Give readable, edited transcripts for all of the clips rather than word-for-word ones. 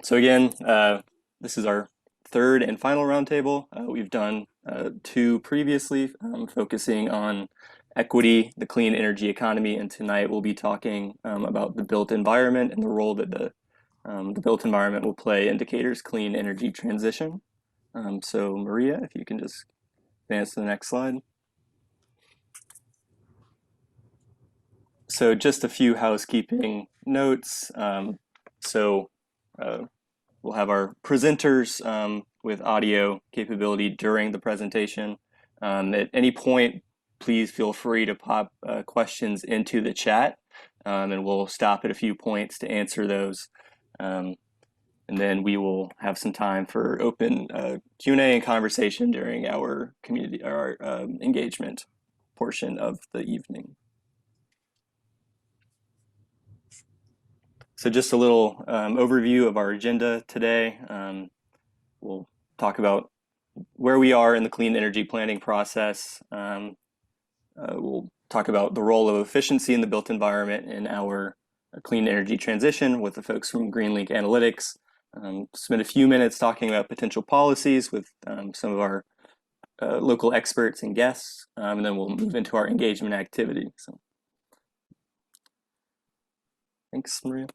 So again, this is our third and final roundtable. We've done two previously, focusing on equity, the clean energy economy, and tonight we'll be talking about the built environment and the role that the built environment will play in Decatur's clean energy transition. So Maria, if you can just advance to the next slide. So just a few housekeeping notes. So we'll have our presenters with audio capability during the presentation. At any point, please feel free to pop questions into the chat, and we'll stop at a few points to answer those. And then we will have some time for open Q&A and conversation during our community, our engagement portion of the evening. So just a little overview of our agenda today. We'll talk about where we are in the clean energy planning process. We'll talk about the role of efficiency in the built environment in our clean energy transition with the folks from Greenlink Analytics. Spend a few minutes talking about potential policies with some of our local experts and guests, and then we'll move into our engagement activity. So, thanks, Maria.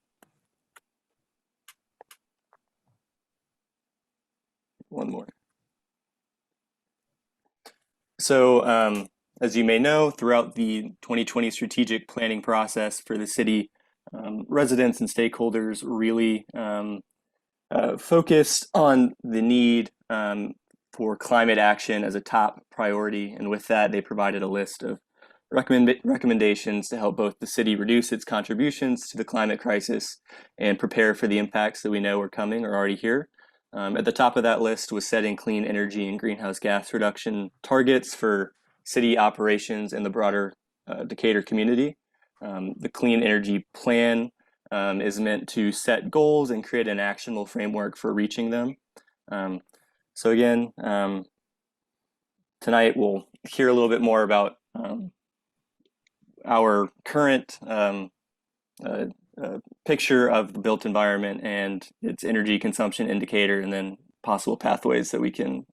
One more. So as you may know, throughout the 2020 strategic planning process for the city, residents and stakeholders really focused on the need for climate action as a top priority. And with that, they provided a list of recommendations to help both the city reduce its contributions to the climate crisis and prepare for the impacts that we know are coming or already here. At the top of that list was setting clean energy and greenhouse gas reduction targets for city operations and the broader Decatur community. The Clean Energy Plan is meant to set goals and create an actionable framework for reaching them. So again, tonight we'll hear a little bit more about our current picture of the built environment and its energy consumption indicator, and then possible pathways that we can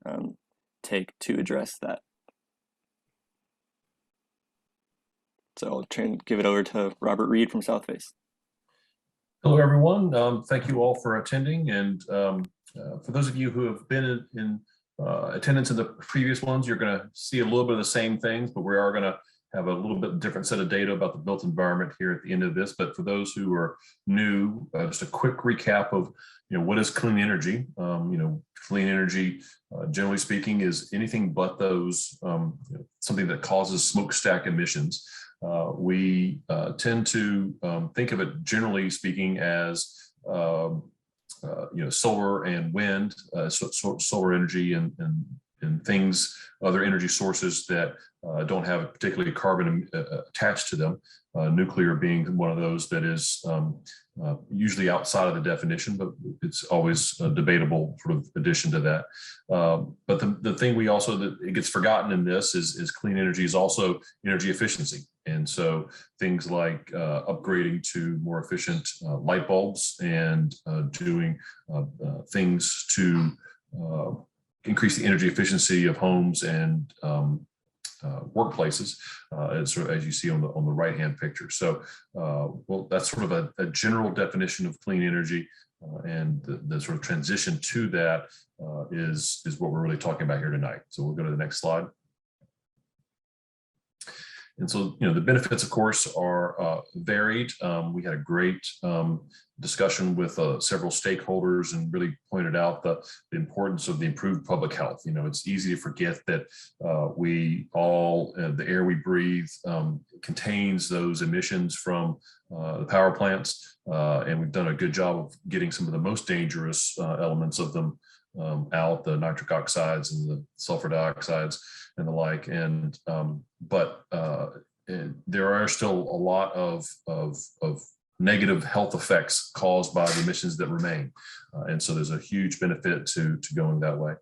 take to address that. So I'll try and give it over to Robert Reed from Southface. Hello, everyone. Thank you all for attending. And for those of you who have been in attendance in the previous ones, you're going to see a little bit of the same things, but we are going to have a little bit different set of data about the built environment here at the end of this. But for those who are new, just a quick recap of what is clean energy. Clean energy, generally speaking, is anything but those something that causes smokestack emissions. We tend to think of it, generally speaking, as solar and wind, solar energy and things, other energy sources that don't have particularly carbon attached to them. Nuclear being one of those that is usually outside of the definition, but it's always a debatable sort of addition to that. But the thing we also, that it gets forgotten in this is clean energy is also energy efficiency. And so things like upgrading to more efficient light bulbs and doing things to increase the energy efficiency of homes and workplaces, as you see on the right-hand picture. So, well, that's sort of a general definition of clean energy, and the sort of transition to that is what we're really talking about here tonight. So we'll go to the next slide. And so, the benefits, of course, are varied. We had a great discussion with several stakeholders and really pointed out the importance of the improved public health. It's easy to forget that we all, the air we breathe contains those emissions from the power plants, and we've done a good job of getting some of the most dangerous elements of them out, the nitric oxides and the sulfur dioxides and the like. And but there are still a lot of negative health effects caused by the emissions that remain, and so there's a huge benefit to going that way.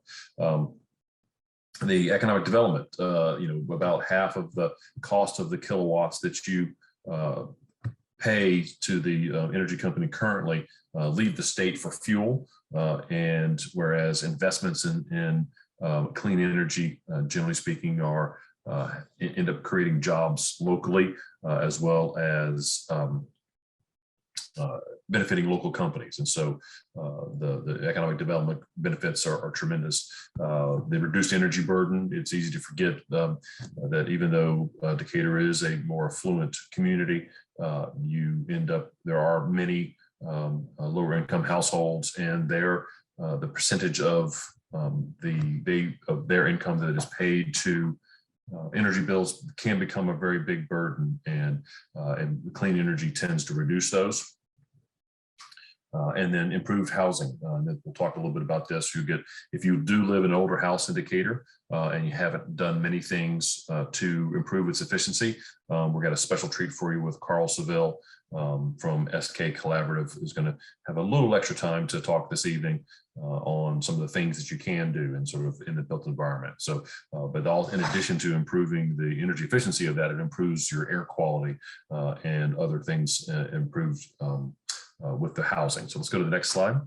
The economic development, about half of the cost of the kilowatts that you pay to the energy company currently leave the state for fuel, and whereas investments in clean energy, generally speaking, are end up creating jobs locally, as well as benefiting local companies. And so the economic development benefits are tremendous. The reduced energy burden, it's easy to forget that even though Decatur is a more affluent community, there are many lower income households, and the percentage of their income that is paid to energy bills can become a very big burden, and clean energy tends to reduce those. And then improved housing. We'll talk a little bit about this. If you do live in an older house in Decatur and you haven't done many things to improve its efficiency, we've got a special treat for you with Carl Seville from SK Collaborative, who's going to have a little extra time to talk this evening on some of the things that you can do in sort of in the built environment. So, but all in addition to improving the energy efficiency of that, it improves your air quality and other things improved with the housing. So let's go to the next slide.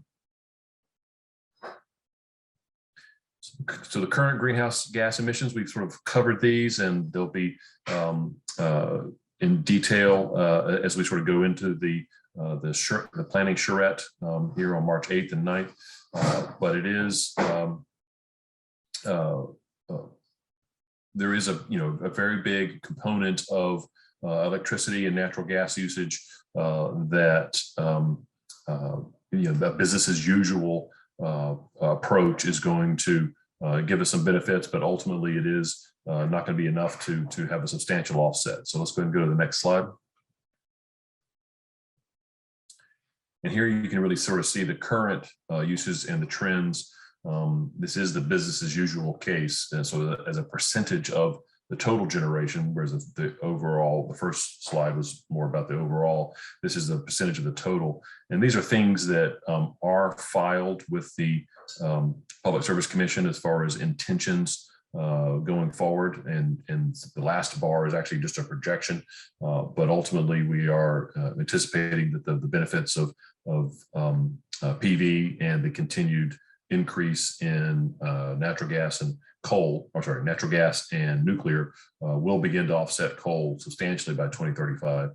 So the current greenhouse gas emissions, we've sort of covered these, and they'll be in detail as we sort of go into the planning charrette here on March 8th and 9th. But it is there is a very big component of electricity and natural gas usage that that business as usual approach is going to give us some benefits, but ultimately it is not going to be enough to have a substantial offset. So let's go ahead and go to the next slide. And here you can really sort of see the current uses and the trends. This is the business as usual case. And so as a percentage of the total generation, whereas the overall, the first slide was more about the overall, this is the percentage of the total. And these are things that are filed with the Public Service Commission as far as intentions going forward. And the last bar is actually just a projection, but ultimately we are anticipating that the benefits of PV and the continued increase in natural gas and nuclear will begin to offset coal substantially by 2035.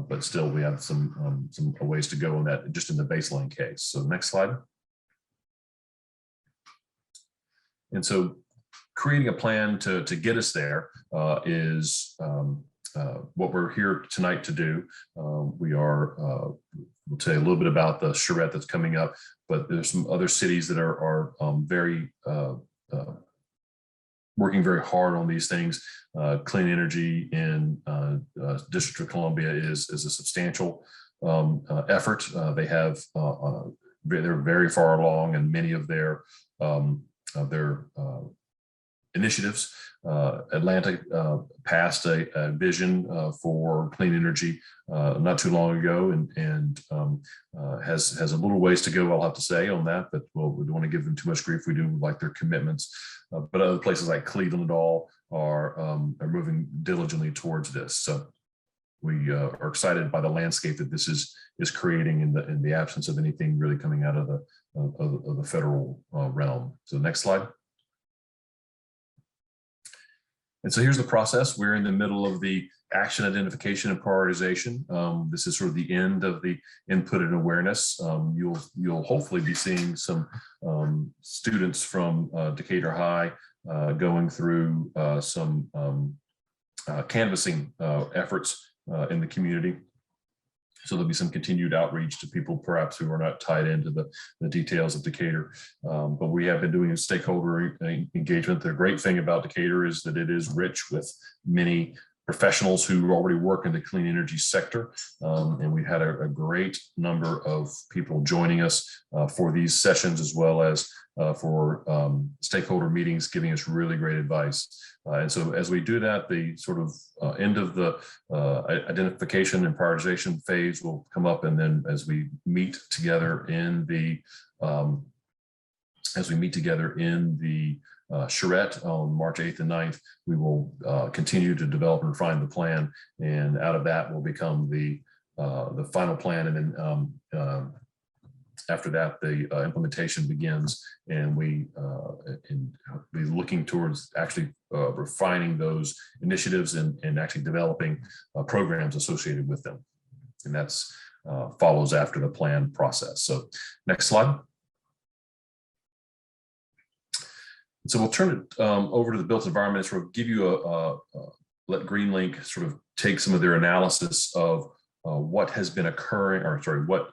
But still, we have some ways to go on that, just in the baseline case. So next slide. And so creating a plan to get us there is what we're here tonight to do. We'll tell you a little bit about the charrette that's coming up, but there's some other cities that are very working very hard on these things. Clean energy in District of Columbia is a substantial effort. They're very far along in many of their initiatives. Atlanta passed a vision for clean energy not too long ago, and has a little ways to go, I'll have to say, on that, but we don't want to give them too much grief. We do like their commitments, but other places like Cleveland and all are moving diligently towards this. So we are excited by the landscape that this is creating in the absence of anything really coming out of the federal realm. So next slide. And so here's the process. We're in the middle of the action identification and prioritization. This is sort of the end of the input and awareness. You'll hopefully be seeing some students from Decatur High going through some canvassing efforts in the community. So there'll be some continued outreach to people perhaps who are not tied into the details of Decatur. But we have been doing a stakeholder engagement. The great thing about Decatur is that it is rich with many professionals who already work in the clean energy sector. And we've had a great number of people joining us for these sessions, as well as for stakeholder meetings, giving us really great advice. And so as we do that, the sort of end of the identification and prioritization phase will come up. And then as we meet together in the charrette on March 8th and 9th, we will continue to develop and refine the plan. And out of that will become the the final plan, and then after that, the implementation begins, and we be looking towards actually refining those initiatives and actually developing programs associated with them. And that's follows after the plan process. So next slide. So we'll turn it over to the built environment. So we'll give you let Greenlink sort of take some of their analysis of what has been occurring, or sorry, what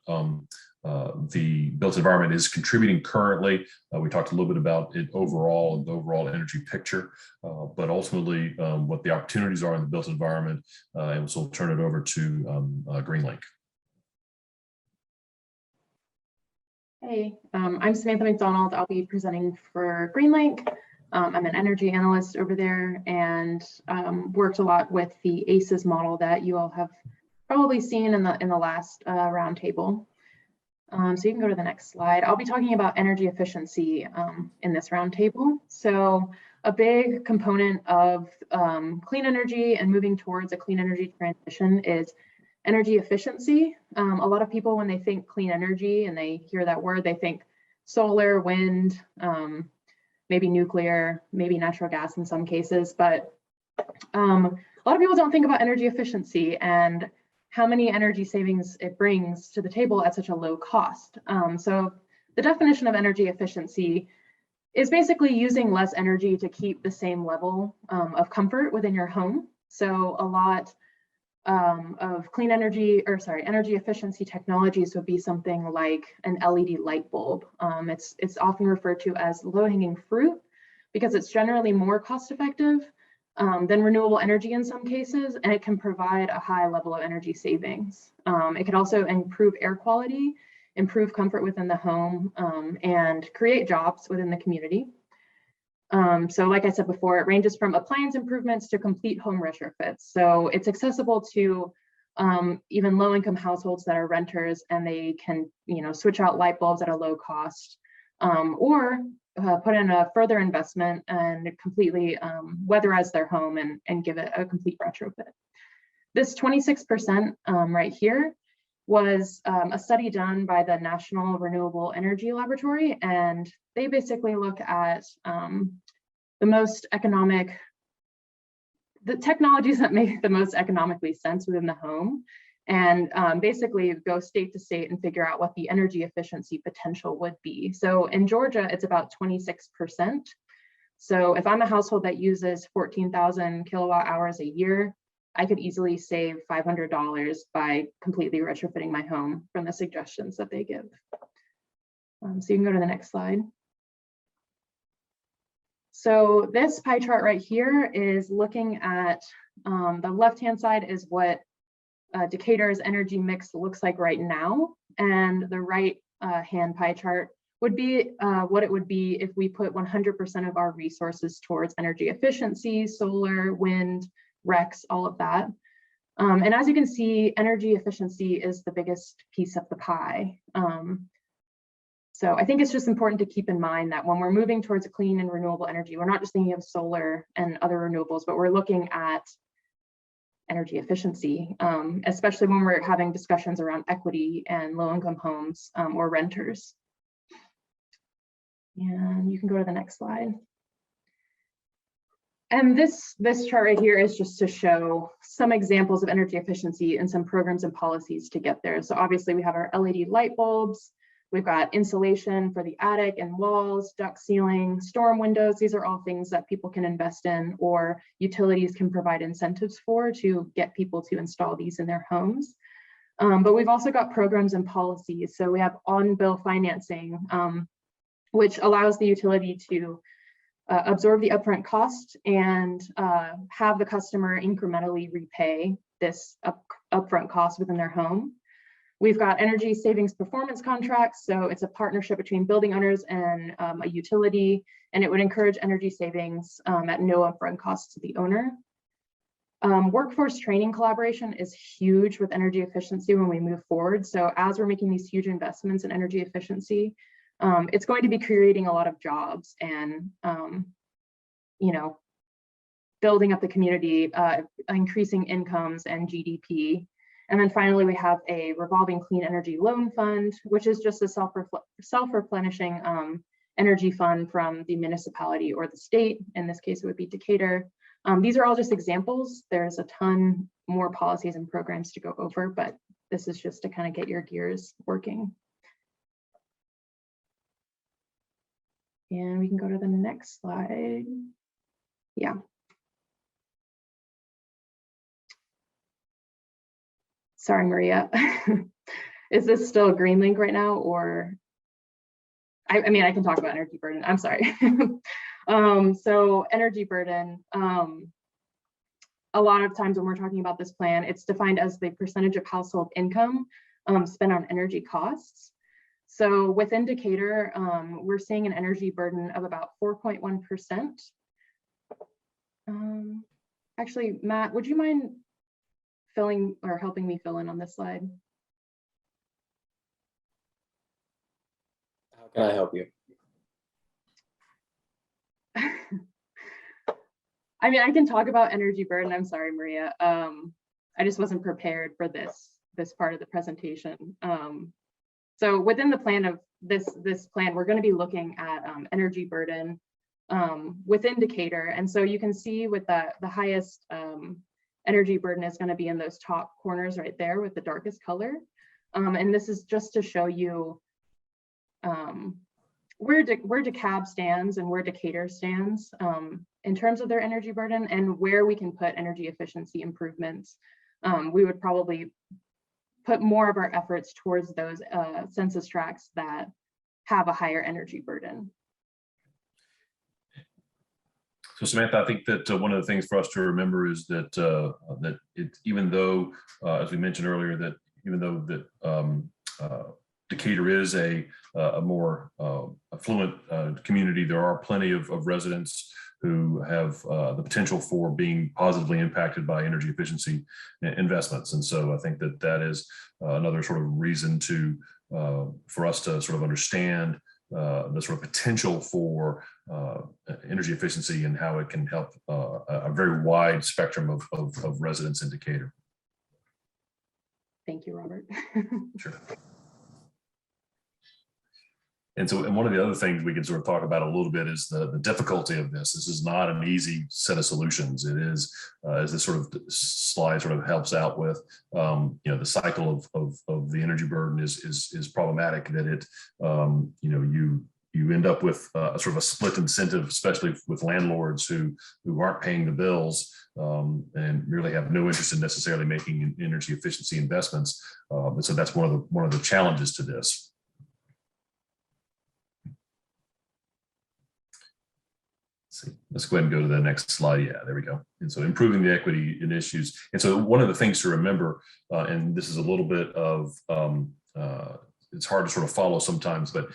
the built environment is contributing currently. We talked a little bit about it overall, the overall energy picture, but ultimately what the opportunities are in the built environment. And so we'll turn it over to Greenlink. Hey, I'm Samantha McDonald. I'll be presenting for Greenlink. I'm an energy analyst over there, and worked a lot with the ACES model that you all have probably seen in the last roundtable. So you can go to the next slide. I'll be talking about energy efficiency in this roundtable. So a big component of clean energy and moving towards a clean energy transition is energy efficiency. A lot of people, when they think clean energy and they hear that word, they think solar, wind, maybe nuclear, maybe natural gas in some cases, but a lot of people don't think about energy efficiency and how many energy savings it brings to the table at such a low cost. So the definition of energy efficiency is basically using less energy to keep the same level of comfort within your home. So a lot of clean energy, or sorry, energy efficiency technologies would be something like an LED light bulb. It's often referred to as low-hanging fruit because it's generally more cost effective than renewable energy in some cases, and it can provide a high level of energy savings. It can also improve air quality, improve comfort within the home, and create jobs within the community. So like I said before, it ranges from appliance improvements to complete home retrofits. So it's accessible to even low-income households that are renters, and they can, switch out light bulbs at a low cost, or put in a further investment and completely weatherize their home and give it a complete retrofit. This 26% right here was a study done by the National Renewable Energy Laboratory, and they basically look at the technologies that make the most economically sense within the home, and basically go state to state and figure out what the energy efficiency potential would be. So in Georgia, it's about 26%. So if I'm a household that uses 14,000 kilowatt hours a year, I could easily save $500 by completely retrofitting my home from the suggestions that they give. So you can go to the next slide. So this pie chart right here is looking at the left-hand side is what Decatur's energy mix looks like right now, and the right hand pie chart would be what it would be if we put 100% of our resources towards energy efficiency, solar, wind, RECs, all of that. And as you can see, energy efficiency is the biggest piece of the pie. So I think it's just important to keep in mind that when we're moving towards a clean and renewable energy, we're not just thinking of solar and other renewables, but we're looking at energy efficiency, especially when we're having discussions around equity and low-income homes or renters. And you can go to the next slide. And this chart right here is just to show some examples of energy efficiency and some programs and policies to get there. So obviously we have our LED light bulbs. We've got insulation for the attic and walls, duct ceiling, storm windows. These are all things that people can invest in, or utilities can provide incentives for to get people to install these in their homes. But we've also got programs and policies. So we have on-bill financing, which allows the utility to absorb the upfront cost and have the customer incrementally repay this upfront cost within their home. We've got energy savings performance contracts. So it's a partnership between building owners and a utility, and it would encourage energy savings at no upfront cost to the owner. Workforce training collaboration is huge with energy efficiency when we move forward. So as we're making these huge investments in energy efficiency, it's going to be creating a lot of jobs and, building up the community, increasing incomes and GDP. And then finally, we have a revolving clean energy loan fund, which is just a self-replenishing energy fund from the municipality or the state. In this case, it would be Decatur. These are all just examples. There's a ton more policies and programs to go over, but this is just to kind of get your gears working. And we can go to the next slide. Yeah. Sorry, Maria. Is this still Greenlink right now, or? I mean, I can talk about energy burden. I'm sorry. So energy burden, a lot of times when we're talking about this plan, it's defined as the percentage of household income spent on energy costs. So within Decatur, we're seeing an energy burden of about 4.1%. Actually, Matt, would you mind filling or helping me fill in on this slide? How can I help you? I mean, I can talk about energy burden. I'm sorry, Maria. I just wasn't prepared for this part of the presentation. So within the plan of this plan, we're going to be looking at energy burden within Decatur. And so you can see with the highest energy burden is going to be in those top corners right there with the darkest color. And this is just to show you where DeKalb stands and where Decatur stands in terms of their energy burden and where we can put energy efficiency improvements. We would probably put more of our efforts towards those census tracts that have a higher energy burden. So Samantha, I think that one of the things for us to remember is that even though, as we mentioned earlier, that even though that Decatur is a more affluent community, there are plenty of residents who have the potential for being positively impacted by energy efficiency investments. And so I think that that is another sort of reason to for us to sort of understand the sort of potential for energy efficiency and how it can help a very wide spectrum of residents in Decatur. Thank you, Robert. Sure. And so, and one of the other things we can sort of talk about a little bit is the difficulty of this. This is not an easy set of solutions. It is, as this sort of slide sort of helps out with, you know, the cycle of the energy burden is problematic. That it, you know, you end up with a sort of a split incentive, especially with landlords who aren't paying the bills and really have no interest in necessarily making energy efficiency investments. And so that's one of the challenges to this. Let's go ahead and go to the next slide. Yeah, there we go. And so improving the equity in issues. And so one of the things to remember, and this is a little bit of, it's hard to sort of follow sometimes, but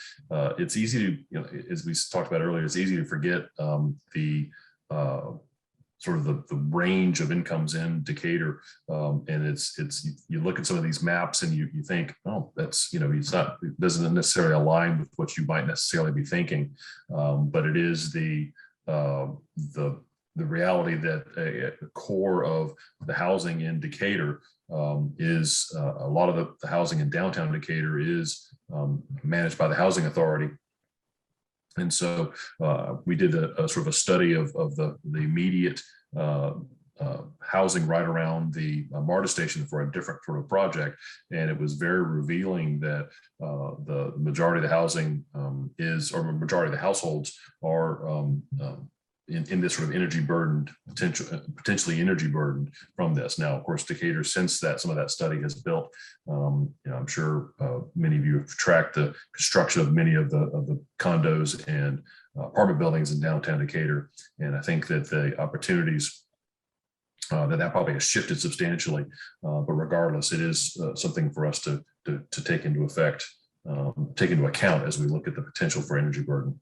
it's easy to, you know, as we talked about earlier, it's easy to forget the sort of the range of incomes in Decatur. And it's you look at some of these maps and you think, oh, that's, you know, it doesn't necessarily align with what you might necessarily be thinking. But it is the reality that the core of the housing in Decatur is a lot of the housing in downtown Decatur is managed by the Housing Authority. And so we did a sort of a study of the immediate housing right around the MARTA station for a different sort of project. And it was very revealing that the majority of the housing majority of the households are in this sort of energy burdened, potentially energy burdened from this. Now, of course, Decatur, since that some of that study has built, you know, I'm sure many of you have tracked the construction of many of the condos and apartment buildings in downtown Decatur. And I think that the opportunities that probably has shifted substantially, but regardless, it is something for us to take into account as we look at the potential for energy burden.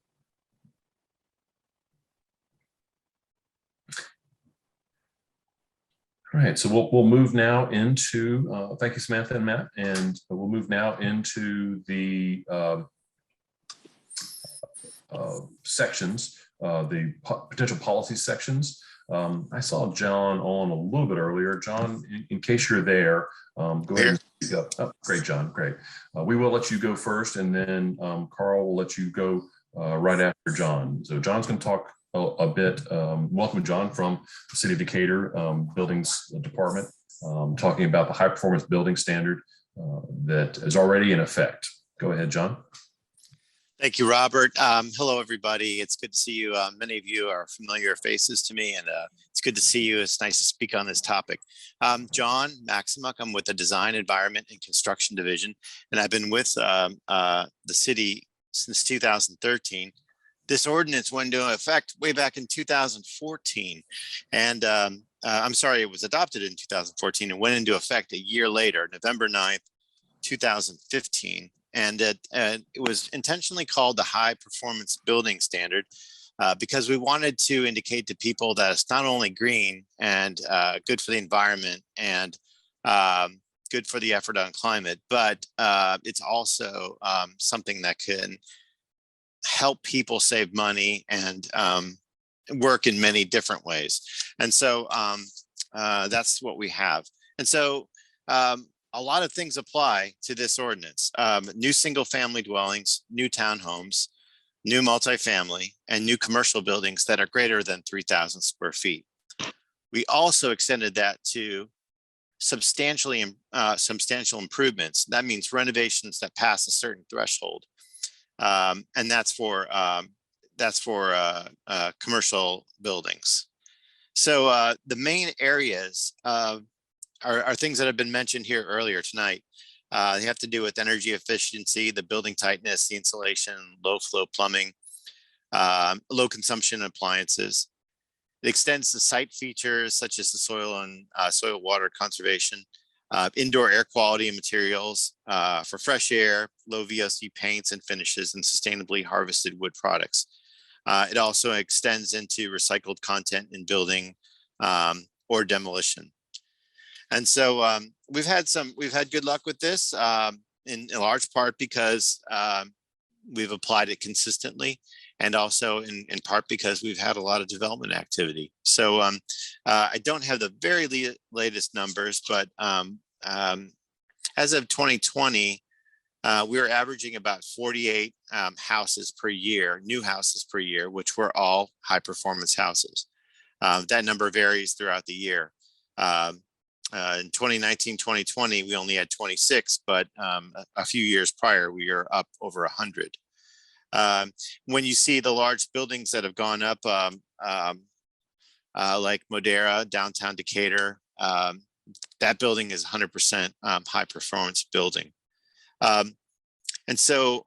All right, so we'll move now into, thank you, Samantha and Matt, and we'll move now into the sections, the potential policy sections. I saw John on a little bit earlier. John, in case you're there, go ahead and speak up. Oh, great, John, great. We will let you go first, and then Carl will let you go right after John. So John's going to talk a bit. Welcome, John, from the City of Decatur Buildings Department, talking about the high performance building standard that is already in effect. Go ahead, John. Thank you, Robert. Hello, everybody. It's good to see you. Many of you are familiar faces to me, and it's good to see you. It's nice to speak on this topic. John Maximuk, I'm with the Design, Environment, and Construction Division, and I've been with the city since 2013. This ordinance went into effect way back in 2014, and I'm sorry, it was adopted in 2014 and went into effect a year later, November 9th, 2015. And it was intentionally called the High Performance Building Standard because we wanted to indicate to people that it's not only green and good for the environment and good for the effort on climate, but it's also something that can help people save money and work in many different ways. And so that's what we have. And so a lot of things apply to this ordinance. New single family dwellings, new townhomes, new multifamily, and new commercial buildings that are greater than 3,000 square feet. We also extended that to substantial improvements. That means renovations that pass a certain threshold. And that's for commercial buildings. So the main areas are things that have been mentioned here earlier tonight. They have to do with energy efficiency, the building tightness, the insulation, low flow plumbing, low consumption appliances. It extends the site features such as the soil and soil water conservation, indoor air quality and materials for fresh air, low VOC paints and finishes, and sustainably harvested wood products. It also extends into recycled content in building or demolition. And so we've had good luck with this in large part because we've applied it consistently, and also in part because we've had a lot of development activity. So I don't have the very latest numbers, but as of 2020, we were averaging about 48 houses per year, new houses per year, which were all high performance houses. That number varies throughout the year. In 2019, 2020, we only had 26, but a few years prior, we were up over 100. When you see the large buildings that have gone up, like Modera, downtown Decatur, that building is 100% high performance building. And so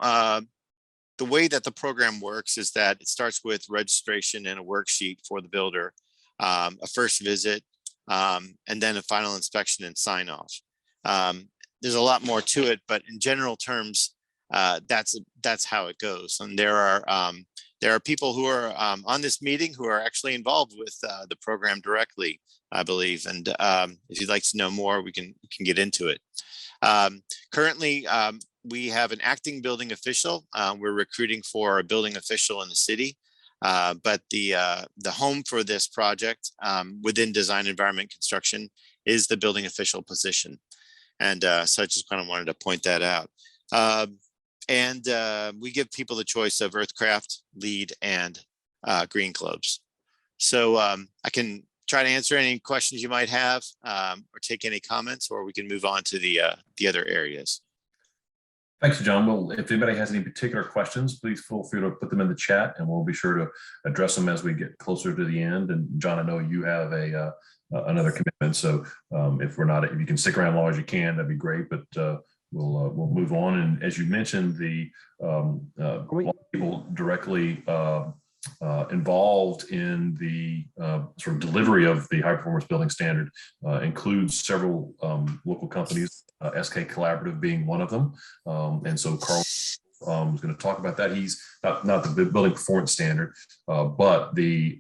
the way that the program works is that it starts with registration and a worksheet for the builder, a first visit, and then a final inspection and sign off. There's a lot more to it, but in general terms, that's how it goes. And there are people who are on this meeting who are actually involved with the program directly, I believe. And if you'd like to know more, we can get into it. Currently, we have an acting building official. We're recruiting for a building official in the city. But the home for this project within design, environment, construction is the building official position. And so I just kind of wanted to point that out. And we give people the choice of Earthcraft, LEED, and Green Globes. So I can try to answer any questions you might have or take any comments, or we can move on to the other areas. Thanks, John. Well, if anybody has any particular questions, please feel free to put them in the chat, and we'll be sure to address them as we get closer to the end. And John, I know you have another commitment, so if you can stick around as long as you can, that'd be great. But we'll move on. And as you mentioned, the people directly involved in the sort of delivery of the high performance building standard includes several local companies, SK Collaborative being one of them. And so Carl is going to talk about that. He's not the building performance standard, but the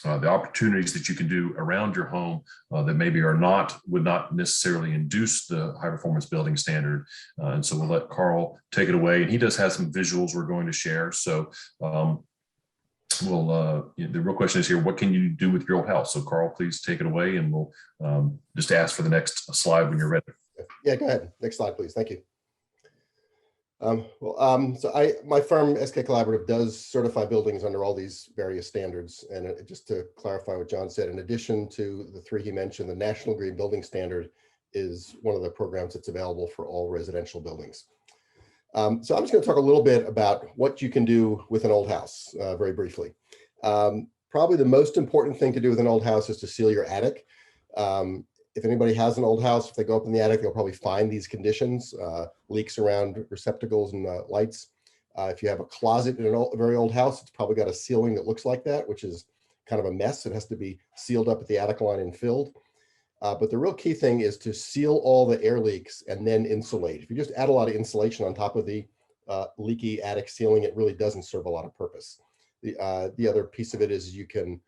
opportunities that you can do around your home that maybe would not necessarily induce the high performance building standard. And so we'll let Carl take it away. And he does have some visuals we're going to share. So Well, the real question is here, what can you do with your old house? So Carl, please take it away, and we'll just ask for the next slide when you're ready. Yeah, go ahead. Next slide, please. Thank you. My firm, SK Collaborative, does certify buildings under all these various standards. And just to clarify what John said, in addition to the three he mentioned, the National Green Building Standard is one of the programs that's available for all residential buildings. So I'm just going to talk a little bit about what you can do with an old house, very briefly. Probably the most important thing to do with an old house is to seal your attic. If anybody has an old house, if they go up in the attic, they'll probably find these conditions, leaks around receptacles and lights. If you have a closet in a very old house, it's probably got a ceiling that looks like that, which is kind of a mess. It has to be sealed up at the attic line and filled. But the real key thing is to seal all the air leaks and then insulate. If you just add a lot of insulation on top of the leaky attic ceiling, it really doesn't serve a lot of purpose. The other piece of it is you can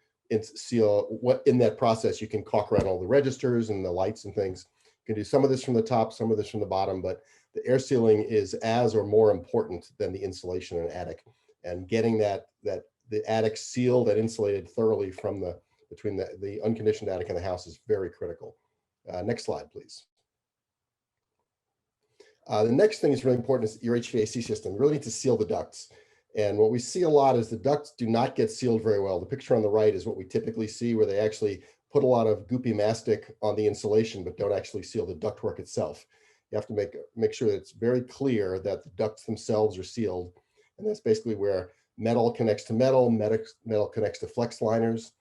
seal what in that process, you can caulk around all the registers and the lights and things. You can do some of this from the top, some of this from the bottom, but the air sealing is as or more important than the insulation in an attic. And getting the attic sealed and insulated thoroughly from between the unconditioned attic and the house is very critical. Next slide, please. The next thing is really important is your HVAC system. You really need to seal the ducts. And what we see a lot is the ducts do not get sealed very well. The picture on the right is what we typically see, where they actually put a lot of goopy mastic on the insulation, but don't actually seal the ductwork itself. You have to make sure that it's very clear that the ducts themselves are sealed. And that's basically where metal connects to metal, metal connects to flex liners,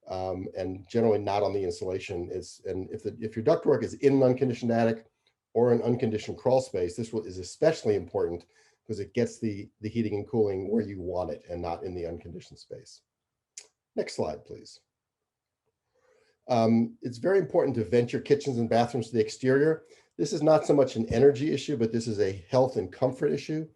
and generally not on the insulation. And if your ductwork is in an unconditioned attic or an unconditioned crawl space, this is especially important because it gets the heating and cooling where you want it and not in the unconditioned space. Next slide, please. It's very important to vent your kitchens and bathrooms to the exterior. This is not so much an energy issue, but this is a health and comfort issue.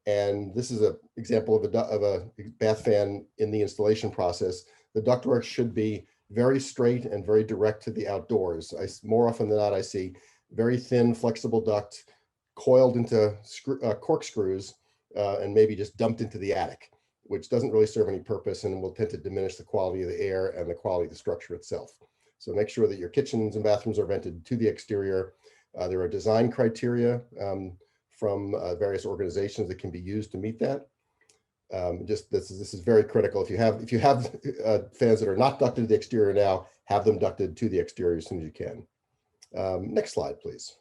And this is an example of a bath fan in the installation process. The ductwork should be very straight and very direct to the outdoors. More often than not, I see very thin, flexible duct coiled into corkscrews and maybe just dumped into the attic, which doesn't really serve any purpose and will tend to diminish the quality of the air and the quality of the structure itself. So make sure that your kitchens and bathrooms are vented to the exterior. There are design criteria from various organizations that can be used to meet that. This is very critical. If you have fans that are not ducted to the exterior now, have them ducted to the exterior as soon as you can. Next slide, please.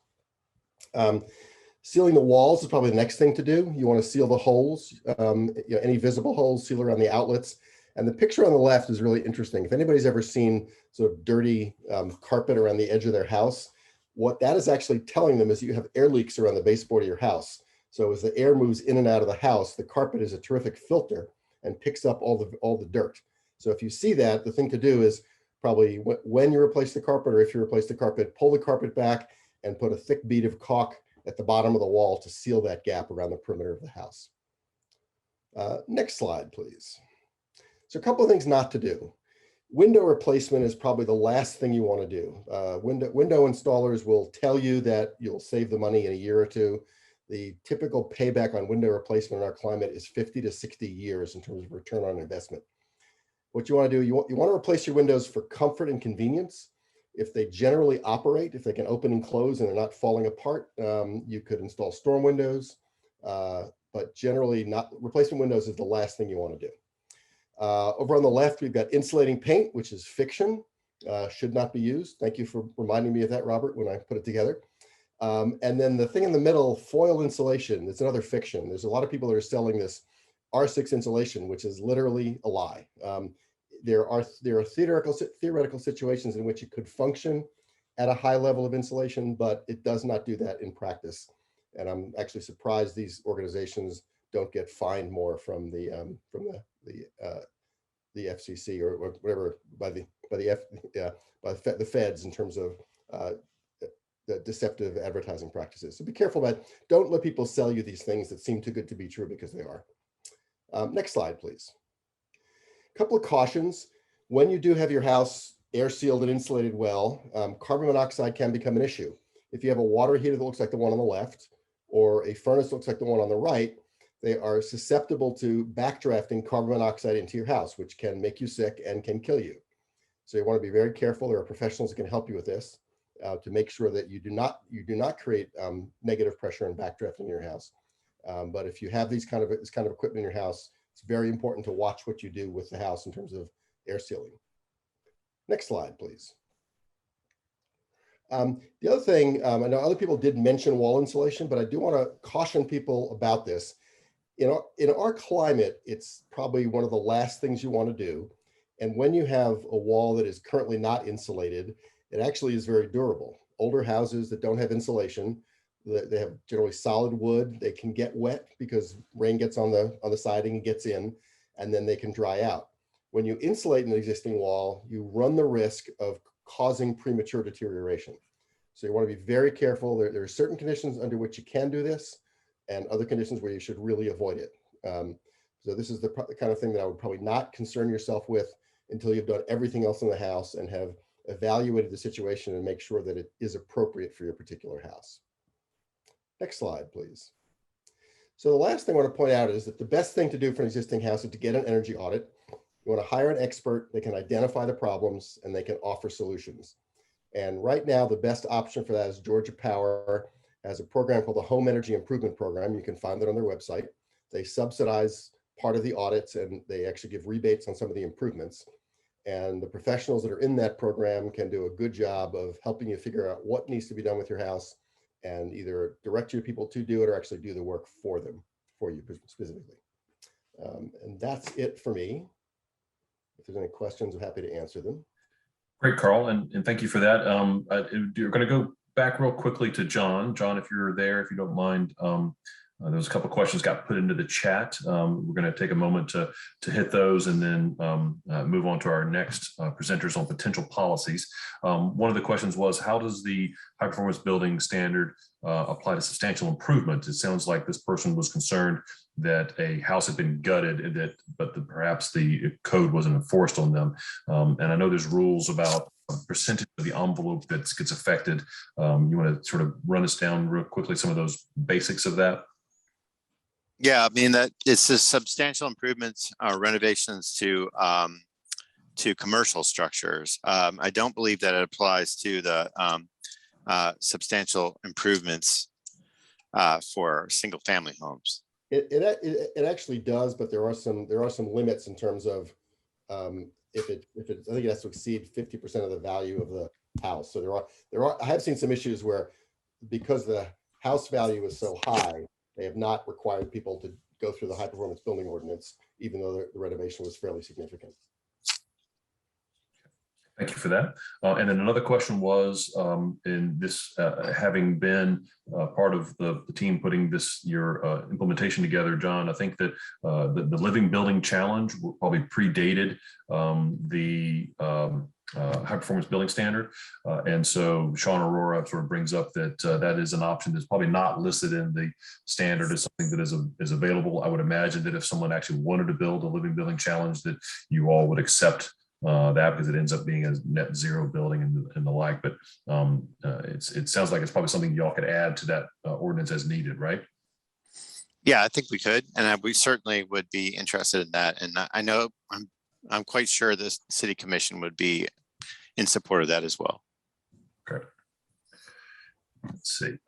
Sealing the walls is probably the next thing to do. You want to seal the holes, any visible holes, seal around the outlets. And the picture on the left is really interesting. If anybody's ever seen sort of dirty carpet around the edge of their house, what that is actually telling them is you have air leaks around the baseboard of your house. So as the air moves in and out of the house, the carpet is a terrific filter and picks up all the dirt. So if you see that, the thing to do is probably when you replace the carpet, or if you replace the carpet, pull the carpet back and put a thick bead of caulk at the bottom of the wall to seal that gap around the perimeter of the house. Next slide, please. So a couple of things not to do. Window replacement is probably the last thing you want to do. Window installers will tell you that you'll save the money in a year or two. The typical payback on window replacement in our climate is 50 to 60 years in terms of return on investment. What you want to do, you want to replace your windows for comfort and convenience. If they generally operate, if they can open and close and they're not falling apart, you could install storm windows, but generally not. Replacement windows is the last thing you want to do. Over on the left, we've got insulating paint, which is fiction, should not be used. Thank you for reminding me of that, Robert, when I put it together. And then the thing in the middle, foil insulation, it's another fiction. There's a lot of people that are selling this R6 insulation, which is literally a lie. There are theoretical situations in which it could function at a high level of insulation, but it does not do that in practice. And I'm actually surprised these organizations don't get fined more from the FCC or whatever by the feds in terms of the deceptive advertising practices. So be careful about, don't let people sell you these things that seem too good to be true, because they are. Next slide, please. A couple of cautions. When you do have your house air sealed and insulated well, carbon monoxide can become an issue. If you have a water heater that looks like the one on the left, or a furnace that looks like the one on the right, they are susceptible to backdrafting carbon monoxide into your house, which can make you sick and can kill you. So you want to be very careful. There are professionals that can help you with this to make sure that you do not create negative pressure and backdraft in your house. But if you have this kind of equipment in your house, it's very important to watch what you do with the house in terms of air sealing. Next slide, please. The other thing, I know other people did mention wall insulation, but I do want to caution people about this. In our climate, it's probably one of the last things you want to do. And when you have a wall that is currently not insulated, it actually is very durable. Older houses that don't have insulation, they have generally solid wood. They can get wet because rain gets on the siding and gets in, and then they can dry out. When you insulate an existing wall, you run the risk of causing premature deterioration. So you want to be very careful. There are certain conditions under which you can do this, and other conditions where you should really avoid it. So this is the kind of thing that I would probably not concern yourself with until you've done everything else in the house and have evaluated the situation and make sure that it is appropriate for your particular house. Next slide, please. So the last thing I want to point out is that the best thing to do for an existing house is to get an energy audit. You want to hire an expert that can identify the problems and they can offer solutions. And right now, the best option for that is Georgia Power has a program called the Home Energy Improvement Program. You can find that on their website. They subsidize part of the audits and they actually give rebates on some of the improvements. And the professionals that are in that program can do a good job of helping you figure out what needs to be done with your house and either direct your people to do it or actually do the work for you specifically. And that's it for me. If there's any questions, I'm happy to answer them. Great, Carl, and thank you for that. You're going to go back real quickly to John. John, if you're there, if you don't mind, there was a couple of questions got put into the chat. We're going to take a moment to hit those and then move on to our next presenters on potential policies. One of the questions was, how does the high performance building standard apply to substantial improvement? It sounds like this person was concerned that a house had been gutted, but perhaps the code wasn't enforced on them. And I know there's rules about percentage of the envelope that gets affected. You want to sort of run us down real quickly some of those basics of that? Yeah, I mean, that it's a substantial improvements, renovations to commercial structures. I don't believe that it applies to the substantial improvements for single family homes. It actually does, but there are some limits in terms of if it I think it has to exceed 50% of the value of the house. So I have seen some issues where because the house value is so high, they have not required people to go through the high performance building ordinance, even though the renovation was fairly significant. Thank you for that. And then another question was, in this, having been part of the team putting your implementation together, John, I think that the Living Building Challenge probably predated the high performance building standard. And so Sean Aurora sort of brings up that that is an option that's probably not listed in the standard as something that is available. I would imagine that if someone actually wanted to build a Living Building Challenge, that you all would accept that because it ends up being a net zero building and the like. But it sounds like it's probably something y'all could add to that ordinance as needed, right? Yeah, I think we could, and we certainly would be interested in that. And I know I'm quite sure the City Commission would be in support of that as well. Okay. Let's see.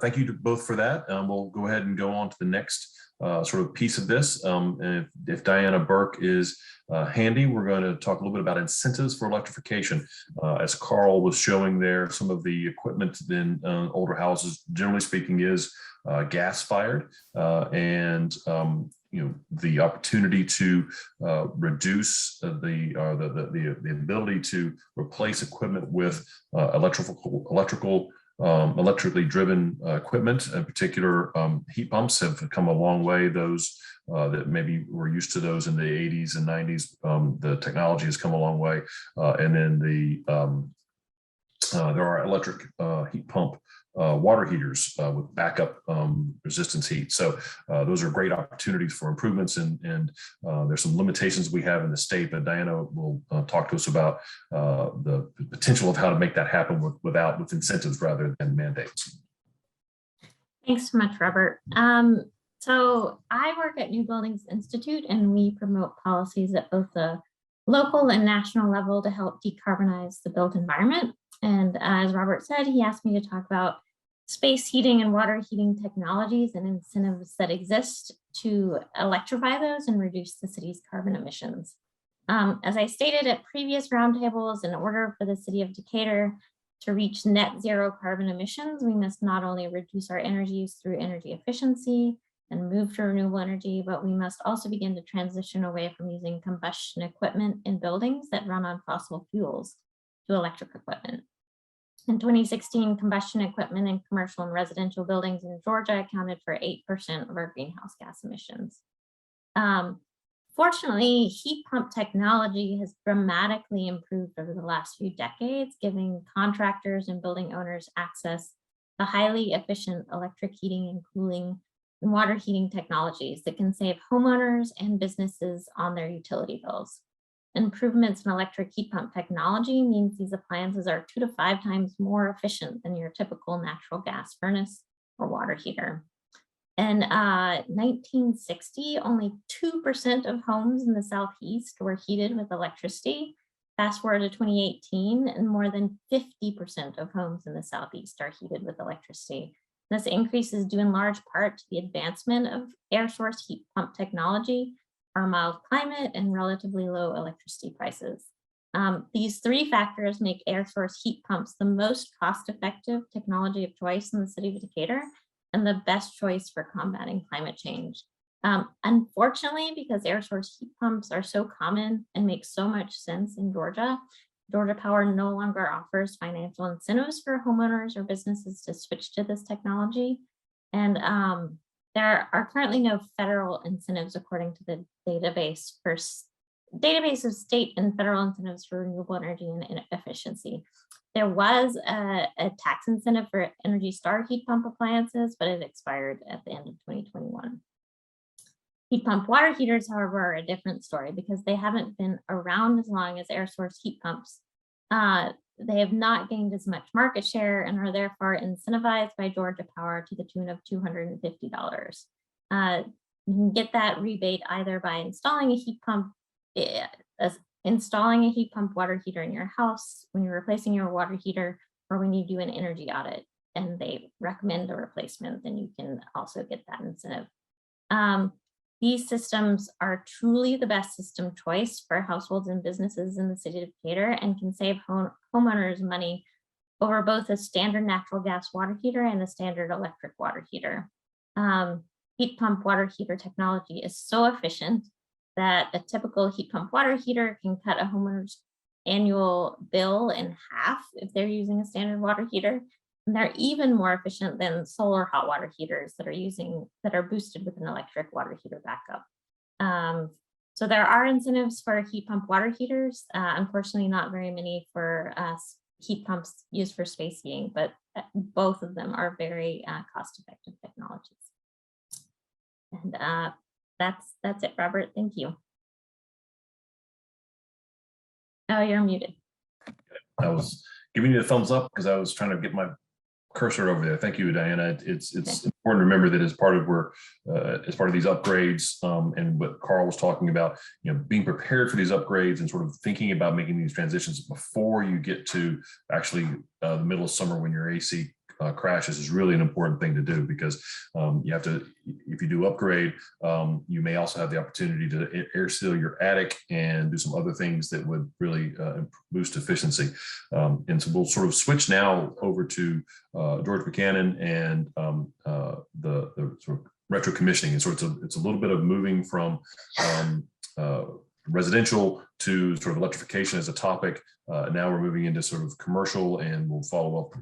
Thank you to both for that. We'll go ahead and go on to the next sort of piece of this. And if Diana Burke is handy, we're going to talk a little bit about incentives for electrification. As Carl was showing there, some of the equipment in older houses, generally speaking, is gas fired, and the opportunity to reduce the ability to replace equipment with electrically driven equipment, in particular heat pumps, have come a long way. Those that maybe were used to those in the 80s and 90s, the technology has come a long way. And then there are electric heat pump water heaters with backup resistance heat. So those are great opportunities for improvements, and there's some limitations we have in the state, but Diana will talk to us about the potential of how to make that happen with incentives rather than mandates. Thanks so much, Robert. So I work at New Buildings Institute, and we promote policies at both the local and national level to help decarbonize the built environment. And as Robert said, he asked me to talk about space heating and water heating technologies and incentives that exist to electrify those and reduce the city's carbon emissions. As I stated at previous roundtables, in order for the city of Decatur to reach net zero carbon emissions, we must not only reduce our energy use through energy efficiency and move to renewable energy, but we must also begin to transition away from using combustion equipment in buildings that run on fossil fuels to electric equipment. In 2016, combustion equipment in commercial and residential buildings in Georgia accounted for 8% of our greenhouse gas emissions. Fortunately, heat pump technology has dramatically improved over the last few decades, giving contractors and building owners access to highly efficient electric heating and cooling and water heating technologies that can save homeowners and businesses on their utility bills. Improvements in electric heat pump technology means these appliances are 2 to 5 times more efficient than your typical natural gas furnace or water heater. In 1960, only 2% of homes in the Southeast were heated with electricity. Fast forward to 2018, and more than 50% of homes in the Southeast are heated with electricity. This increase is due in large part to the advancement of air source heat pump technology, our mild climate, and relatively low electricity prices. These 3 factors make air source heat pumps the most cost-effective technology of choice in the city of Decatur, and the best choice for combating climate change. Unfortunately, because air source heat pumps are so common and make so much sense in Georgia, Georgia Power no longer offers financial incentives for homeowners or businesses to switch to this technology. And there are currently no federal incentives according to the database of state and federal incentives for renewable energy and efficiency. There was a tax incentive for Energy Star heat pump appliances, but it expired at the end of 2021. Heat pump water heaters, however, are a different story because they haven't been around as long as air source heat pumps. They have not gained as much market share and are therefore incentivized by Georgia Power to the tune of $250. You can get that rebate either by installing a heat pump water heater in your house when you're replacing your water heater, or when you do an energy audit and they recommend a replacement, then you can also get that incentive. These systems are truly the best system choice for households and businesses in the city of Decatur and can save homeowners money over both a standard natural gas water heater and a standard electric water heater. Heat pump water heater technology is so efficient that a typical heat pump water heater can cut a homeowner's annual bill in half if they're using a standard water heater. And they're even more efficient than solar hot water heaters that are boosted with an electric water heater backup. So there are incentives for heat pump water heaters. Unfortunately, not very many for heat pumps used for space heating, but both of them are very cost-effective technologies. And that's it, Robert. Thank you. Oh, you're muted. I was giving you a thumbs up because I was trying to get my cursor over there. Thank you, Diana. It's important to remember that as part of these upgrades and what Carl was talking about, being prepared for these upgrades and sort of thinking about making these transitions before you get to actually the middle of summer when your AC crashes is really an important thing to do, because you have to, if you do upgrade, you may also have the opportunity to air seal your attic and do some other things that would really boost efficiency. And so we'll sort of switch now over to George Buchanan and the sort of retro commissioning. And so it's a little bit of moving from residential to sort of electrification as a topic. Now we're moving into sort of commercial, and we'll follow up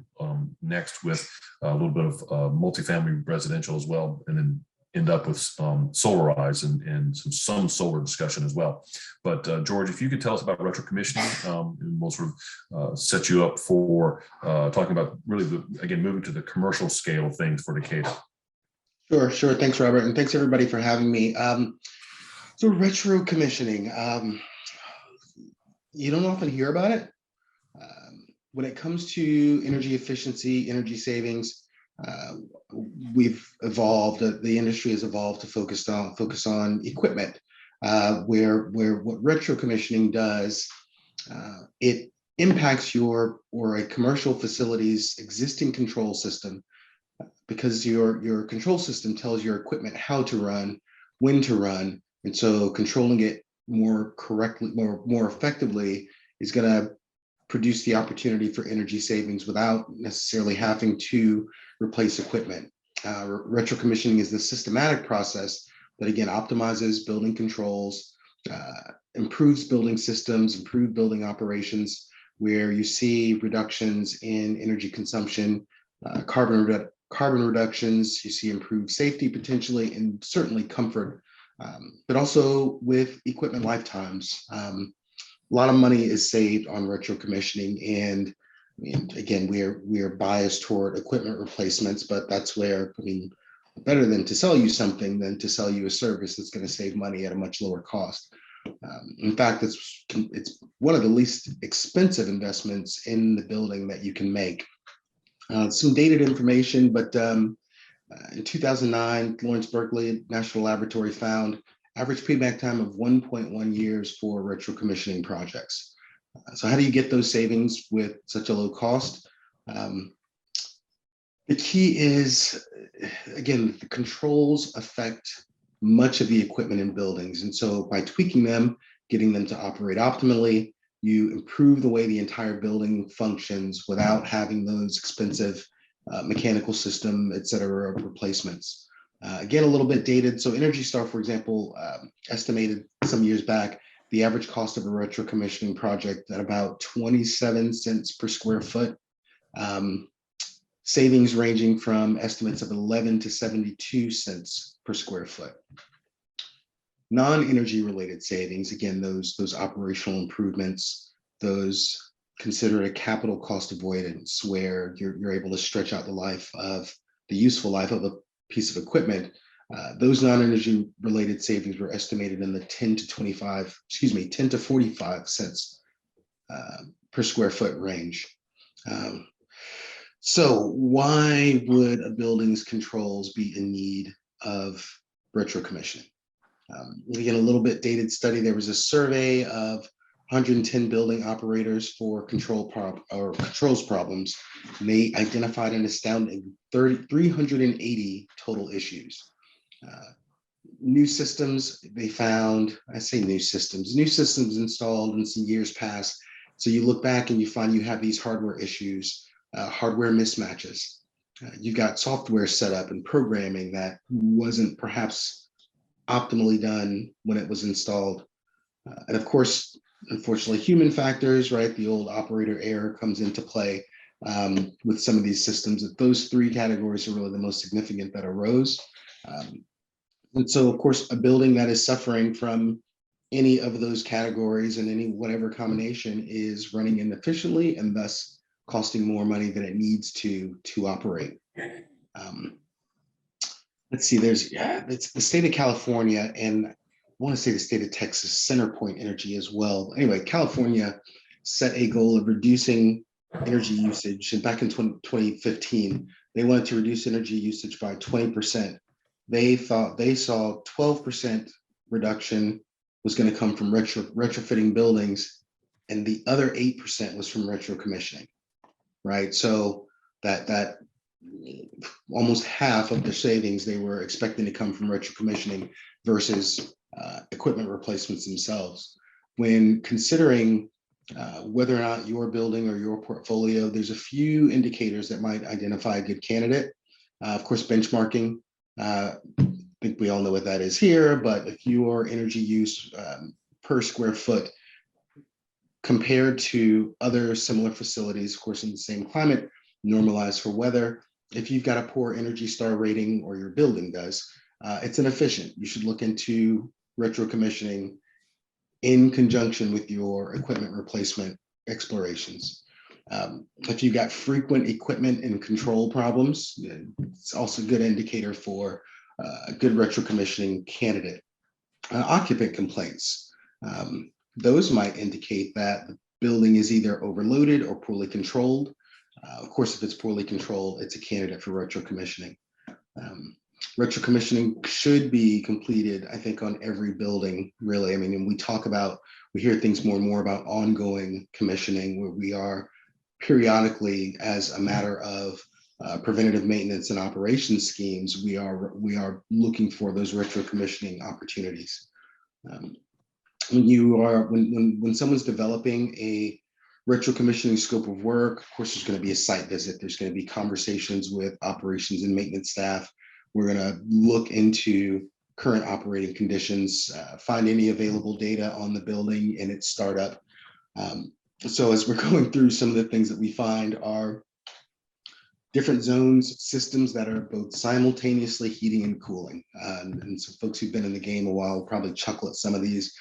next with a little bit of multifamily residential as well, and then end up with solarize and some solar discussion as well. But George, if you could tell us about retro commissioning, and we'll sort of set you up for talking about really, again, moving to the commercial scale of things for Decatur. Sure. Thanks, Robert. And thanks everybody for having me. So retro commissioning, you don't often hear about it. When it comes to energy efficiency, energy savings, we've evolved, the industry has evolved to focus on equipment, where what retro commissioning does, it impacts your or a commercial facility's existing control system, because your control system tells your equipment how to run, when to run, and so controlling it more correctly, more effectively, is going to produce the opportunity for energy savings without necessarily having to replace equipment. Retro commissioning is the systematic process that again optimizes building controls, improves building systems, improve building operations, where you see reductions in energy consumption, carbon reductions, you see improved safety potentially, and certainly comfort, but also with equipment lifetimes. A lot of money is saved on retro commissioning, and I mean, again, we are biased toward equipment replacements, but that's where, I mean, better than to sell you something than to sell you a service that's going to save money at a much lower cost. In fact, it's one of the least expensive investments in the building that you can make. Some dated information, but in 2009, Lawrence Berkeley National Laboratory found average payback time of 1.1 years for retro commissioning projects. So how do you get those savings with such a low cost? The key is, again, the controls affect much of the equipment in buildings. And so by tweaking them, getting them to operate optimally, you improve the way the entire building functions without having those expensive mechanical system, et cetera, replacements. Again, a little bit dated. So Energy Star, for example, estimated some years back the average cost of a retro commissioning project at about 27 cents per square foot. Savings ranging from estimates of 11 to 72 cents per square foot. Non-energy related savings, again, those operational improvements, those considered a capital cost avoidance, where you're able to stretch out the useful life of a piece of equipment. Those non-energy related savings were estimated in the 10 to 45 cents per square foot range. So why would a building's controls be in need of retro commissioning? Again, a little bit dated study. There was a survey of 110 building operators for controls problems, and they identified an astounding 380 total issues. New systems, they found, I say new systems installed in some years past. So you look back and you find you have these hardware issues, hardware mismatches. You've got software set up and programming that wasn't perhaps optimally done when it was installed. And of course, unfortunately, human factors, right? The old operator error comes into play with some of these systems. Those three categories are really the most significant that arose. And so, of course, a building that is suffering from any of those categories and any whatever combination is running inefficiently and thus costing more money than it needs to operate. Let's see, it's the state of California, and I want to say the state of Texas, CenterPoint Energy as well. Anyway, California set a goal of reducing energy usage, and back in 2015, they wanted to reduce energy usage by 20%. They thought they saw 12% reduction was going to come from retrofitting buildings, and the other 8% was from retro commissioning, right? So that almost half of the savings they were expecting to come from retro commissioning versus equipment replacements themselves. When considering whether or not your building or your portfolio, there's a few indicators that might identify a good candidate. Of course, benchmarking. I think we all know what that is here, but if your energy use per square foot compared to other similar facilities, of course, in the same climate, normalized for weather, if you've got a poor Energy Star rating, or your building does, it's inefficient. You should look into retro commissioning in conjunction with your equipment replacement explorations. If you've got frequent equipment and control problems, it's also a good indicator for a good retro commissioning candidate. Occupant complaints, those might indicate that the building is either overloaded or poorly controlled. Of course, if it's poorly controlled, it's a candidate for retro commissioning. Retro commissioning should be completed, I think, on every building, really. I mean, and we hear things more and more about ongoing commissioning, where we are periodically, as a matter of preventative maintenance and operations schemes, we are looking for those retro commissioning opportunities. When someone's developing a retro commissioning scope of work, of course, there's going to be a site visit. There's going to be conversations with operations and maintenance staff. We're going to look into current operating conditions, find any available data on the building and its startup. So as we're going through, some of the things that we find are different zones, systems that are both simultaneously heating and cooling. And so folks who've been in the game a while will probably chuckle at some of these.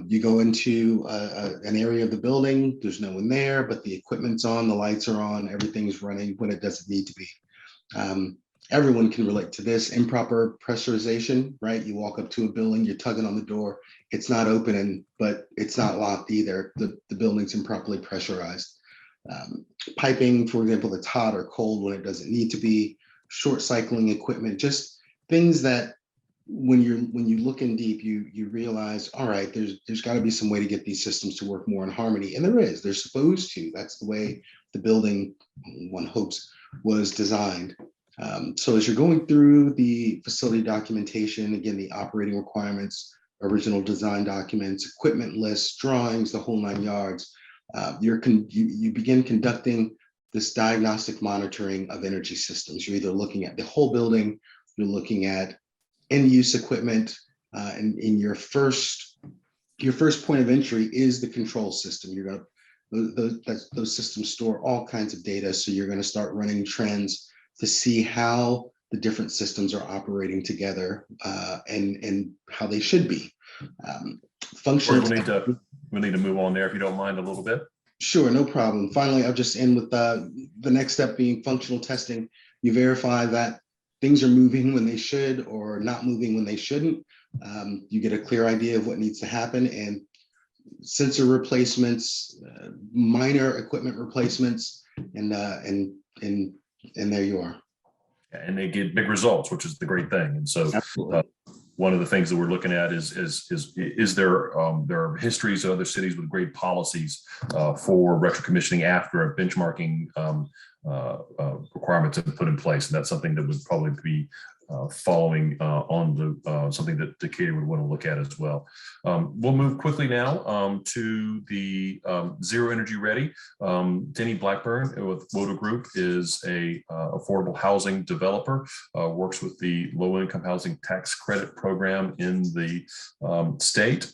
You go into an area of the building, there's no one there, but the equipment's on, the lights are on, everything's running when it doesn't need to be. Everyone can relate to this. Improper pressurization, right? You walk up to a building, you're tugging on the door, it's not opening, but it's not locked either. The building's improperly pressurized. Piping, for example, that's hot or cold when it doesn't need to be. Short cycling equipment, just things that when you look in deep, you realize, all right, there's got to be some way to get these systems to work more in harmony, and there is. They're supposed to. That's the way the building, one hopes, was designed. So as you're going through the facility documentation, again, the operating requirements, original design documents, equipment lists, drawings, the whole 9 yards, you begin conducting this diagnostic monitoring of energy systems. You're either looking at the whole building, you're looking at end-use equipment, and in your first point of entry is the control system. You're going to those systems store all kinds of data, so you're going to start running trends to see how the different systems are operating together, and how they should be. Functional. We need to move on there, if you don't mind, a little bit. Sure, no problem. Finally, I'll just end with the next step being functional testing. You verify that things are moving when they should or not moving when they shouldn't. You get a clear idea of what needs to happen, and sensor replacements, minor equipment replacements, and there you are. And they get big results, which is the great thing. And so one of the things that we're looking at is there are histories of other cities with great policies for retro commissioning after a benchmarking requirements have been put in place, and that's something that would probably be following on the something that Decatur would want to look at as well. We'll move quickly now to the ZeroEnergyReady. Denny Blackburn with Woda Group is a affordable housing developer, works with the low-income housing tax credit program in the state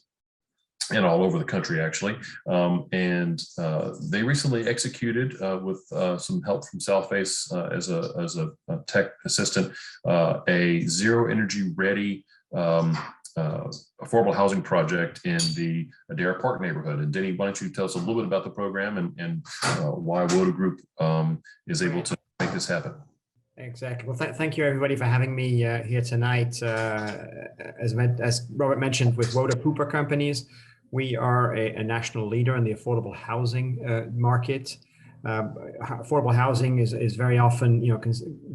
and all over the country, actually. And they recently executed, with some help from Southface as a tech assistant, a ZeroEnergyReady affordable housing project in the Adair Park neighborhood. And Denny, why don't you tell us a little bit about the program and why Woda Group is able to make this happen? Exactly. Well, thank you everybody for having me here tonight. As Robert mentioned, with Woda Cooper Companies, we are a national leader in the affordable housing market. Affordable housing is very often,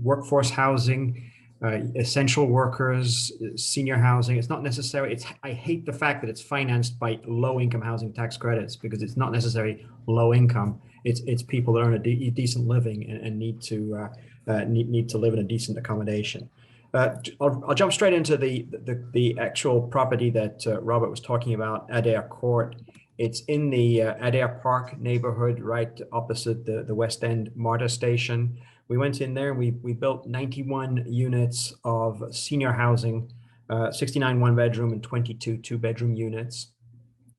workforce housing, essential workers, senior housing. It's not necessary. I hate the fact that it's financed by low-income housing tax credits, because it's not necessarily low income. It's people that earn a decent living and need to live in a decent accommodation. I'll jump straight into the actual property that Robert was talking about, Adair Court. It's in the Adair Park neighborhood, right opposite the West End MARTA station. We went in there, we built 91 units of senior housing, 69 one-bedroom and 22 two-bedroom units.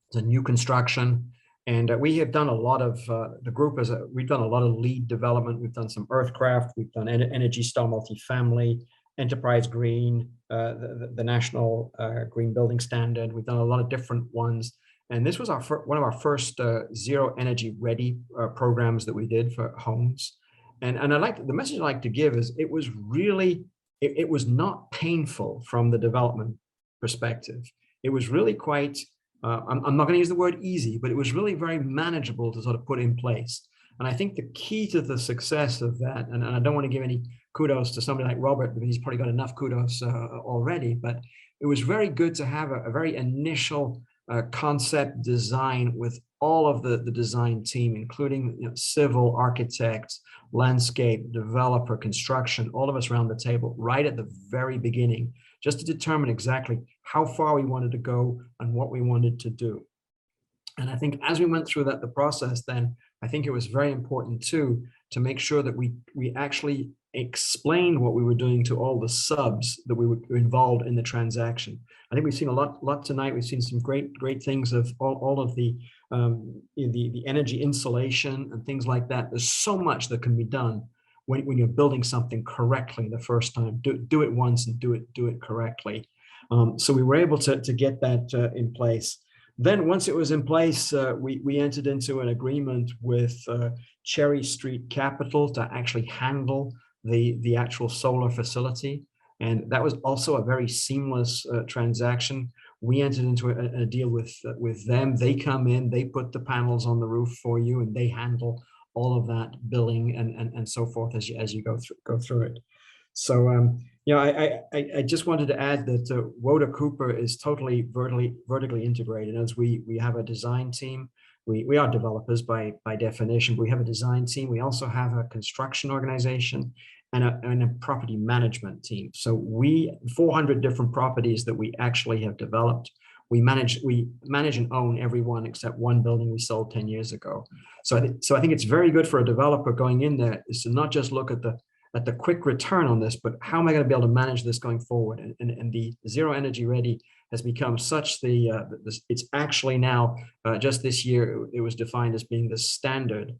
It's a new construction. And we have done a lot of, the group we've done a lot of lead development. We've done some Earthcraft, we've done Energy Star Multifamily, Enterprise Green, the National Green Building Standard. We've done a lot of different ones. And this was one of our first ZeroEnergyReady programs that we did for homes. And the message I like to give is it was really, it was not painful from the development perspective. It was really quite, I'm not going to use the word easy, but it was really very manageable to sort of put in place. And I think the key to the success of that, and I don't want to give any kudos to somebody like Robert, because he's probably got enough kudos already, but it was very good to have a very initial concept design with all of the design team, including civil, architects, landscape, developer, construction, all of us around the table right at the very beginning, just to determine exactly how far we wanted to go and what we wanted to do. And I think as we went through the process, then I think it was very important too to make sure that we actually explained what we were doing to all the subs that we were involved in the transaction. I think we've seen a lot tonight. We've seen some great things of all of the energy insulation and things like that. There's so much that can be done when you're building something correctly the first time. Do it once and do it correctly. So we were able to get that in place. Then once it was in place, we entered into an agreement with Cherry Street Capital to actually handle the actual solar facility. And that was also a very seamless transaction. We entered into a deal with them. They come in, they put the panels on the roof for you, and they handle all of that billing and so forth as you go through it. So I just wanted to add that Woda Cooper is totally vertically integrated. As we have a design team, we are developers by definition. But we have a design team. We also have a construction organization and a property management team. So 400 different properties that we actually have developed. We manage and own every one except one building we sold 10 years ago. So I think it's very good for a developer going in there is to not just look at the quick return on this, but how am I going to be able to manage this going forward? And the ZeroEnergyReady has become such it's actually now, just this year, it was defined as being the standard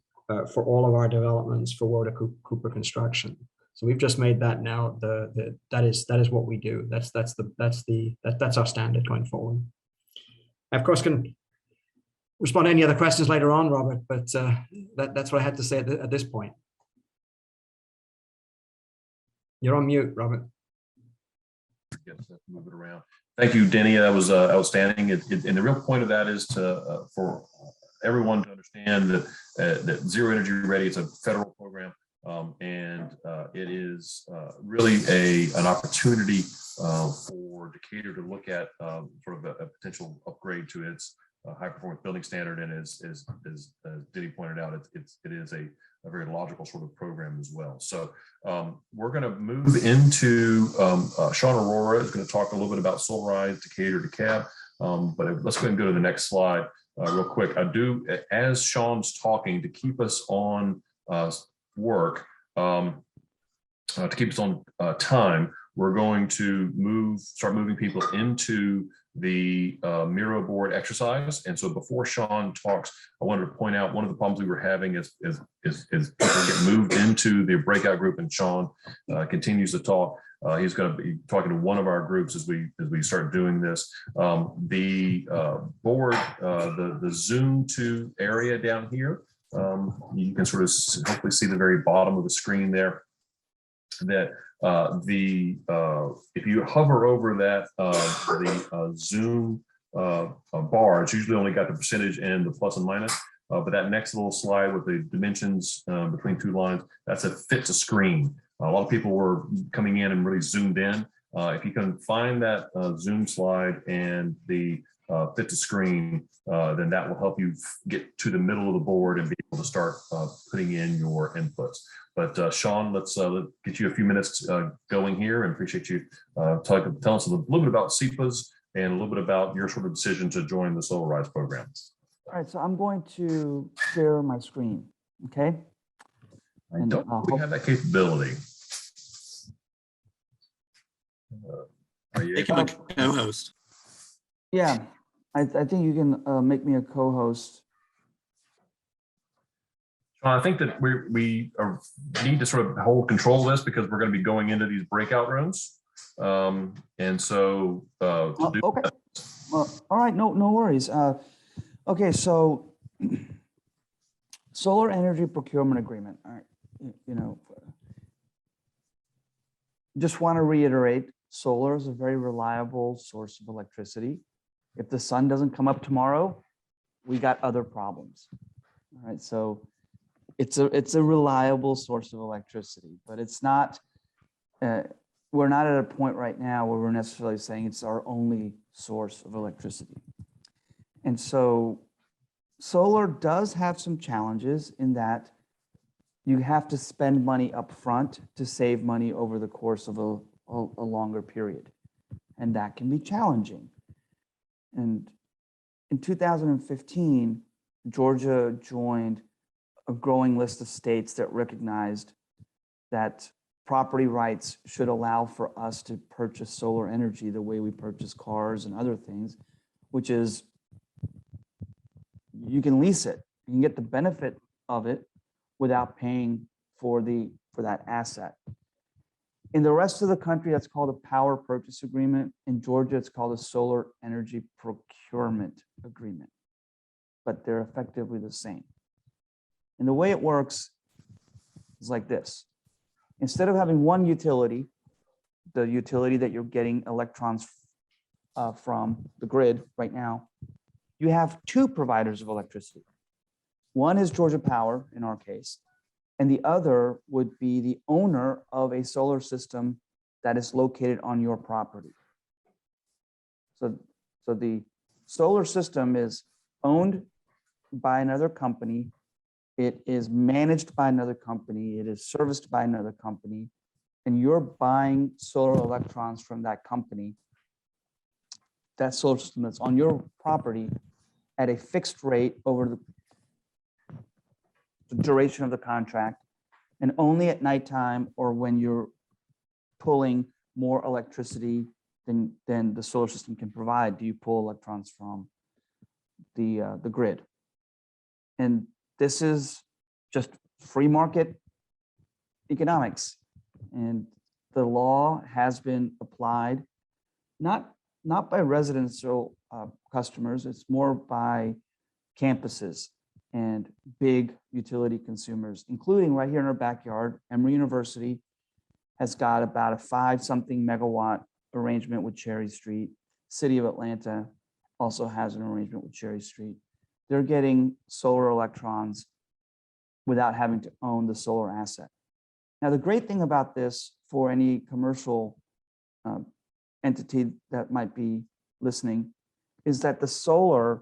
for all of our developments for Woda Cooper construction. So we've just made that now that is what we do. That's our standard going forward. I, of course, can respond to any other questions later on, Robert, but that's what I had to say at this point. You're on mute, Robert. Yes, move it around. Thank you, Denny. That was outstanding. And the real point of that is for everyone to understand that ZeroEnergyReady is a federal program, and it is really an opportunity for Decatur to look at sort of a potential upgrade to its high-performance building standard. And as Denny pointed out, it is a very logical sort of program as well. So we're going to move into Sean Aurora is going to talk a little bit about Solarize Decatur DeKalb. But let's go ahead and go to the next slide real quick. I do, as Sean's talking, to keep us on work, to keep us on time, we're going to start moving people into the Miro board exercise. And so before Sean talks, I wanted to point out one of the problems we were having is people get moved into the breakout group, and Sean continues to talk. He's going to be talking to one of our groups as we start doing this. The board, the Zoom to area down here, you can sort of hopefully see the very bottom of the screen there. That if you hover over that the Zoom bar, it's usually only got the percentage and the plus and minus, but that next little slide with the dimensions between two lines, that's a fit to screen. A lot of people were coming in and really zoomed in. If you can find that Zoom slide and the fit to screen, then that will help you get to the middle of the board and be able to start putting in your inputs. But Sean, let's get you a few minutes going here, and appreciate you telling us a little bit about SEPAs and a little bit about your sort of decision to join the Solarize program. All right, so I'm going to share my screen, okay? I don't we have that capability. Are you Make him a co-host. Yeah, I think you can make me a co-host. I think that we need to sort of hold control of this because we're going to be going into these breakout rooms. And so okay. Well, all right, no worries. Okay, so solar energy procurement agreement. All right, just want to reiterate, solar is a very reliable source of electricity. If the sun doesn't come up tomorrow, we got other problems. All right, so it's a reliable source of electricity, but it's not, we're not at a point right now where we're necessarily saying it's our only source of electricity. And so solar does have some challenges in that you have to spend money up front to save money over the course of a longer period. And that can be challenging. And in 2015, Georgia joined a growing list of states that recognized that property rights should allow for us to purchase solar energy the way we purchase cars and other things, which is you can lease it. You can get the benefit of it without paying for that asset. In the rest of the country, that's called a power purchase agreement. In Georgia, it's called a solar energy procurement agreement, but they're effectively the same. And the way it works is like this. Instead of having one utility, the utility that you're getting electrons from the grid right now, you have two providers of electricity. One is Georgia Power, in our case, and the other would be the owner of a solar system that is located on your property. So the solar system is owned by another company. It is managed by another company. It is serviced by another company, and you're buying solar electrons from that company, that solar system that's on your property at a fixed rate over the duration of the contract, and only at nighttime or when you're pulling more electricity than the solar system can provide do you pull electrons from the grid. And this is just free market economics, and the law has been applied not by residential customers, it's more by campuses and big utility consumers, including right here in our backyard. Emory University has got about a 5-something megawatt arrangement with Cherry Street. City of Atlanta also has an arrangement with Cherry Street. They're getting solar electrons without having to own the solar asset. Now, the great thing about this for any commercial entity that might be listening is that the solar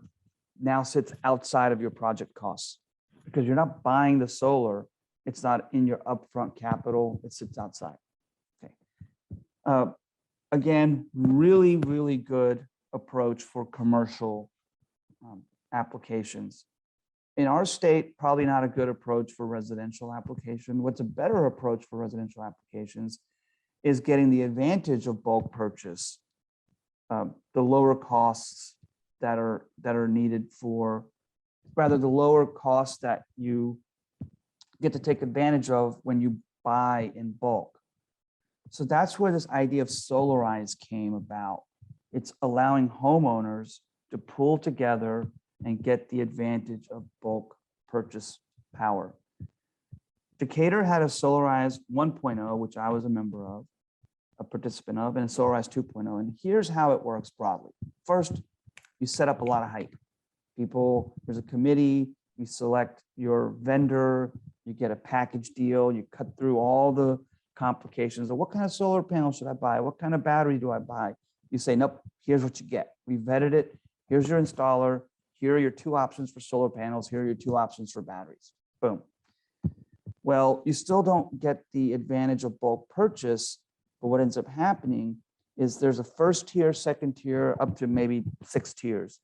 now sits outside of your project costs because you're not buying the solar. It's not in your upfront capital. It sits outside. Okay. Again, really, really good approach for commercial applications. In our state, probably not a good approach for residential application. What's a better approach for residential applications is getting the advantage of bulk purchase, the lower costs that are needed for, rather the lower costs that you get to take advantage of when you buy in bulk. So that's where this idea of Solarize came about. It's allowing homeowners to pull together and get the advantage of bulk purchase power. Decatur had a Solarize 1.0, which I was a member of, a participant of, and a Solarize 2.0. And here's how it works broadly. First, you set up a lot of hype. There's a committee, you select your vendor, you get a package deal, you cut through all the complications of what kind of solar panel should I buy? What kind of battery do I buy? You say, nope, here's what you get. We vetted it. Here's your installer. Here are your 2 options for solar panels. Here are your 2 options for batteries. Boom. Well, you still don't get the advantage of bulk purchase, but what ends up happening is there's a first tier, second tier, up to maybe 6 tiers.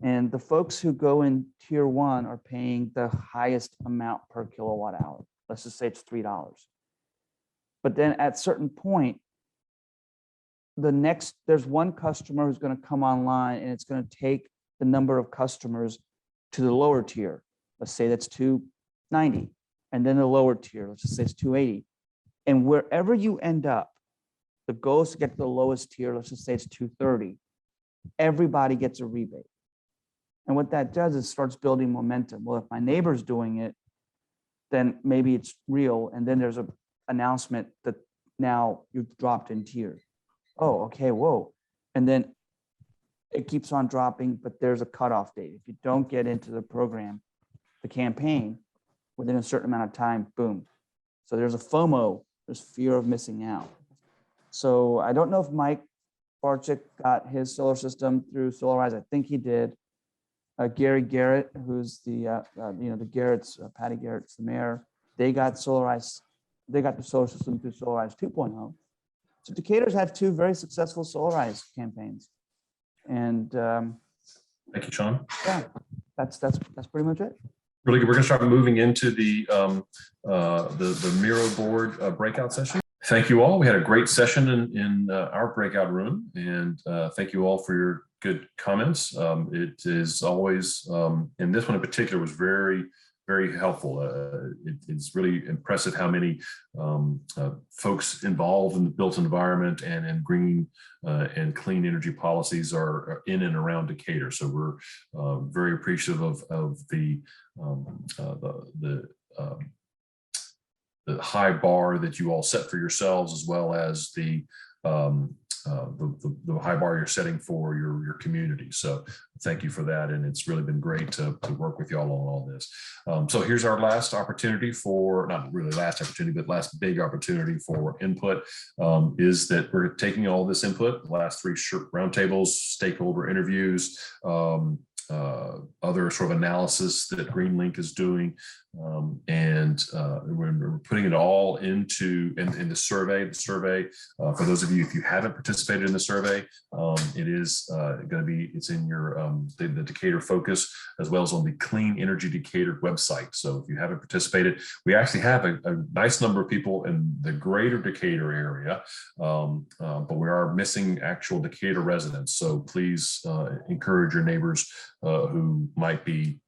And the folks who go in tier 1 are paying the highest amount per kilowatt hour. Let's just say it's $3. But then at a certain point, there's one customer who's going to come online, and it's going to take the number of customers to the lower tier. Let's say that's 290, and then the lower tier, let's just say it's 280. And wherever you end up, the goal is to get to the lowest tier, let's just say it's 230. Everybody gets a rebate. And what that does is starts building momentum. Well, if my neighbor's doing it, then maybe it's real. And then there's an announcement that now you've dropped in tier. Oh, okay, whoa. And then it keeps on dropping, but there's a cutoff date. If you don't get into the program, the campaign, within a certain amount of time, boom. So there's a FOMO, there's fear of missing out. So I don't know if Mike Barczyk got his solar system through Solarize. I think he did. Gary Garrett, who's the the Garrett's, Patty Garrett's the mayor. They got Solarize. They got the solar system through Solarize 2.0. So Decatur's had two very successful Solarize campaigns, and Thank you, Sean. yeah, that's pretty much it. Really good. We're going to start moving into the Miro board breakout session. Thank you all. We had a great session in our breakout room, and thank you all for your good comments. It is always, and this one in particular was very, very helpful. It's really impressive how many folks involved in the built environment and in green and clean energy policies are in and around Decatur. So we're very appreciative of the high bar that you all set for yourselves, as well as the high bar you're setting for your community. So thank you for that. And it's really been great to work with you all on all this. So here's our last opportunity for, not really last opportunity, but last big opportunity for input, is that we're taking all this input, the last three roundtables, stakeholder interviews, other sort of analysis that Greenlink is doing, and we're putting it all into in the survey. The survey, for those of you, if you haven't participated in the survey, it is going to be, it's in your the Decatur Focus, as well as on the Clean Energy Decatur website. So if you haven't participated, we actually have a nice number of people in the greater Decatur area, but we are missing actual Decatur residents. So please encourage your neighbors who might be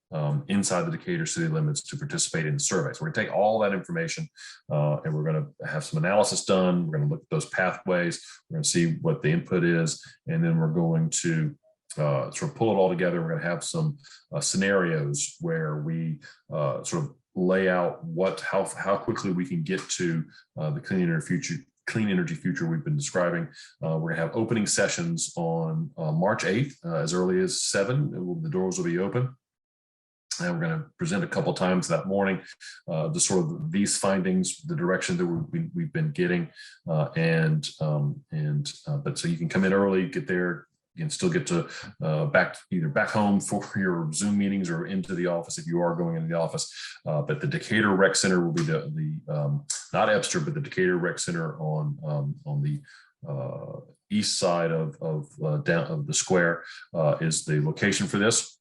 inside the Decatur city limits to participate in the survey. So we're going to take all that information and we're going to have some analysis done. We're going to look at those pathways. We're going to see what the input is, and then we're going to sort of pull it all together. We're going to have some scenarios where we sort of lay out how quickly we can get to the clean energy future we've been describing. We're going to have opening sessions on March 8th, as early as 7. The doors will be open. And we're going to present a couple times that morning, the sort of these findings, the direction that we've been getting, but so you can come in early, get there. You can still get to either back home for your Zoom meetings or into the office if you are going into the office. But the Decatur Rec Center will be the not Ebster, but the Decatur Rec Center on the east side of the square is the location for this.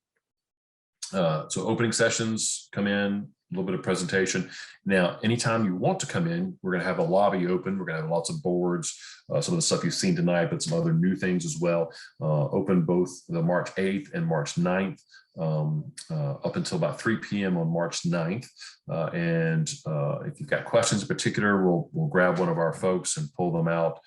So opening sessions, come in, a little bit of presentation. Now, anytime you want to come in, we're going to have a lobby open. We're going to have lots of boards, some of the stuff you've seen tonight, but some other new things as well. Open both the March 8th and March 9th, up until about 3 p.m. on March 9th. And if you've got questions in particular, we'll grab one of our folks and pull them out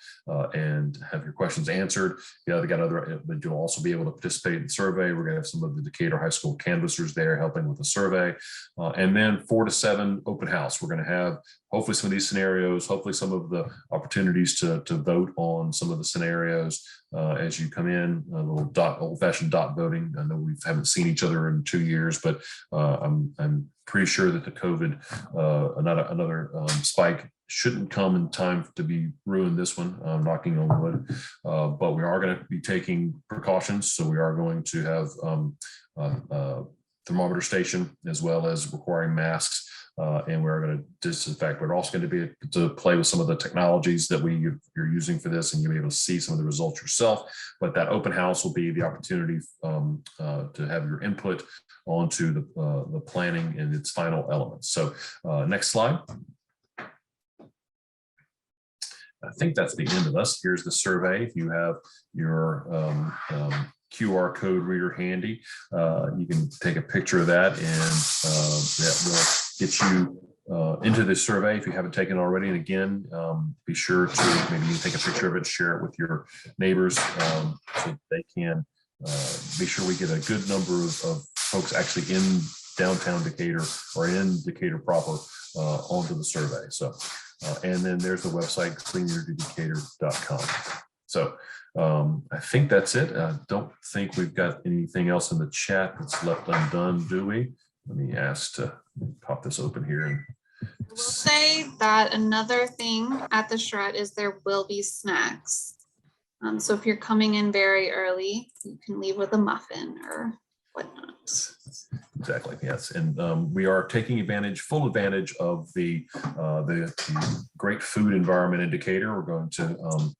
and have your questions answered. Yeah, they got other, but you'll also be able to participate in the survey. We're going to have some of the Decatur High School canvassers there helping with the survey. And then 4 to 7 open house. We're going to have hopefully some of these scenarios, hopefully some of the opportunities to vote on some of the scenarios as you come in, a little old-fashioned dot voting. I know we haven't seen each other in 2 years, but I'm pretty sure that the COVID, another spike shouldn't come in time to be ruined this one, knocking on wood. But we are going to be taking precautions. So we are going to have thermometer station, as well as requiring masks. And we're going to disinfect. We're also going to be able to play with some of the technologies that you're using for this, and you'll be able to see some of the results yourself. But that open house will be the opportunity to have your input onto the planning and its final elements. So next slide. I think that's the end of us. Here's the survey. If you have your QR code reader handy, you can take a picture of that, and that will get you into this survey if you haven't taken it already. And again, be sure to maybe you take a picture of it, share it with your neighbors so they can be sure we get a good number of folks actually in downtown Decatur or in Decatur proper onto the survey. So, and then there's the website, cleanenergydecatur.com. So I think that's it. I don't think we've got anything else in the chat that's left undone, do we? let me ask to pop this open here. And I will say that another thing at the shred is there will be snacks. So if you're coming in very early, you can leave with a muffin or whatnot. Exactly. Yes, and we are taking full advantage of the great food environment in Decatur. We're going to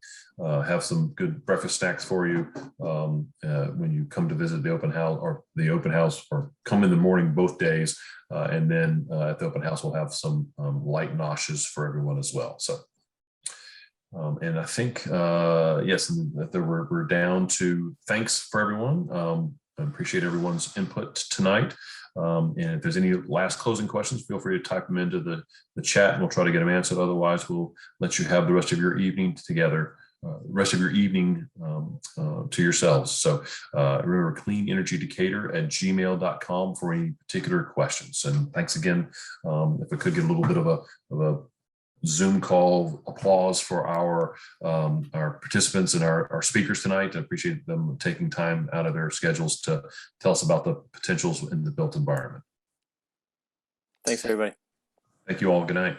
have some good breakfast snacks for you when you come to visit the open house, or come in the morning both days, and then at the open house we'll have some light noshes for everyone as well. So. And I think, yes, we're down to thanks for everyone. I appreciate everyone's input tonight. And if there's any last closing questions, feel free to type them into the chat and we'll try to get them answered. Otherwise, we'll let you have the rest of your evening together, to yourselves. So remember, cleanenergydecatur@gmail.com for any particular questions. And thanks again. If we could get a little bit of a Zoom call applause for our participants and our speakers tonight. I appreciate them taking time out of their schedules to tell us about the potentials in the built environment. Thanks, everybody. Thank you all. Good night.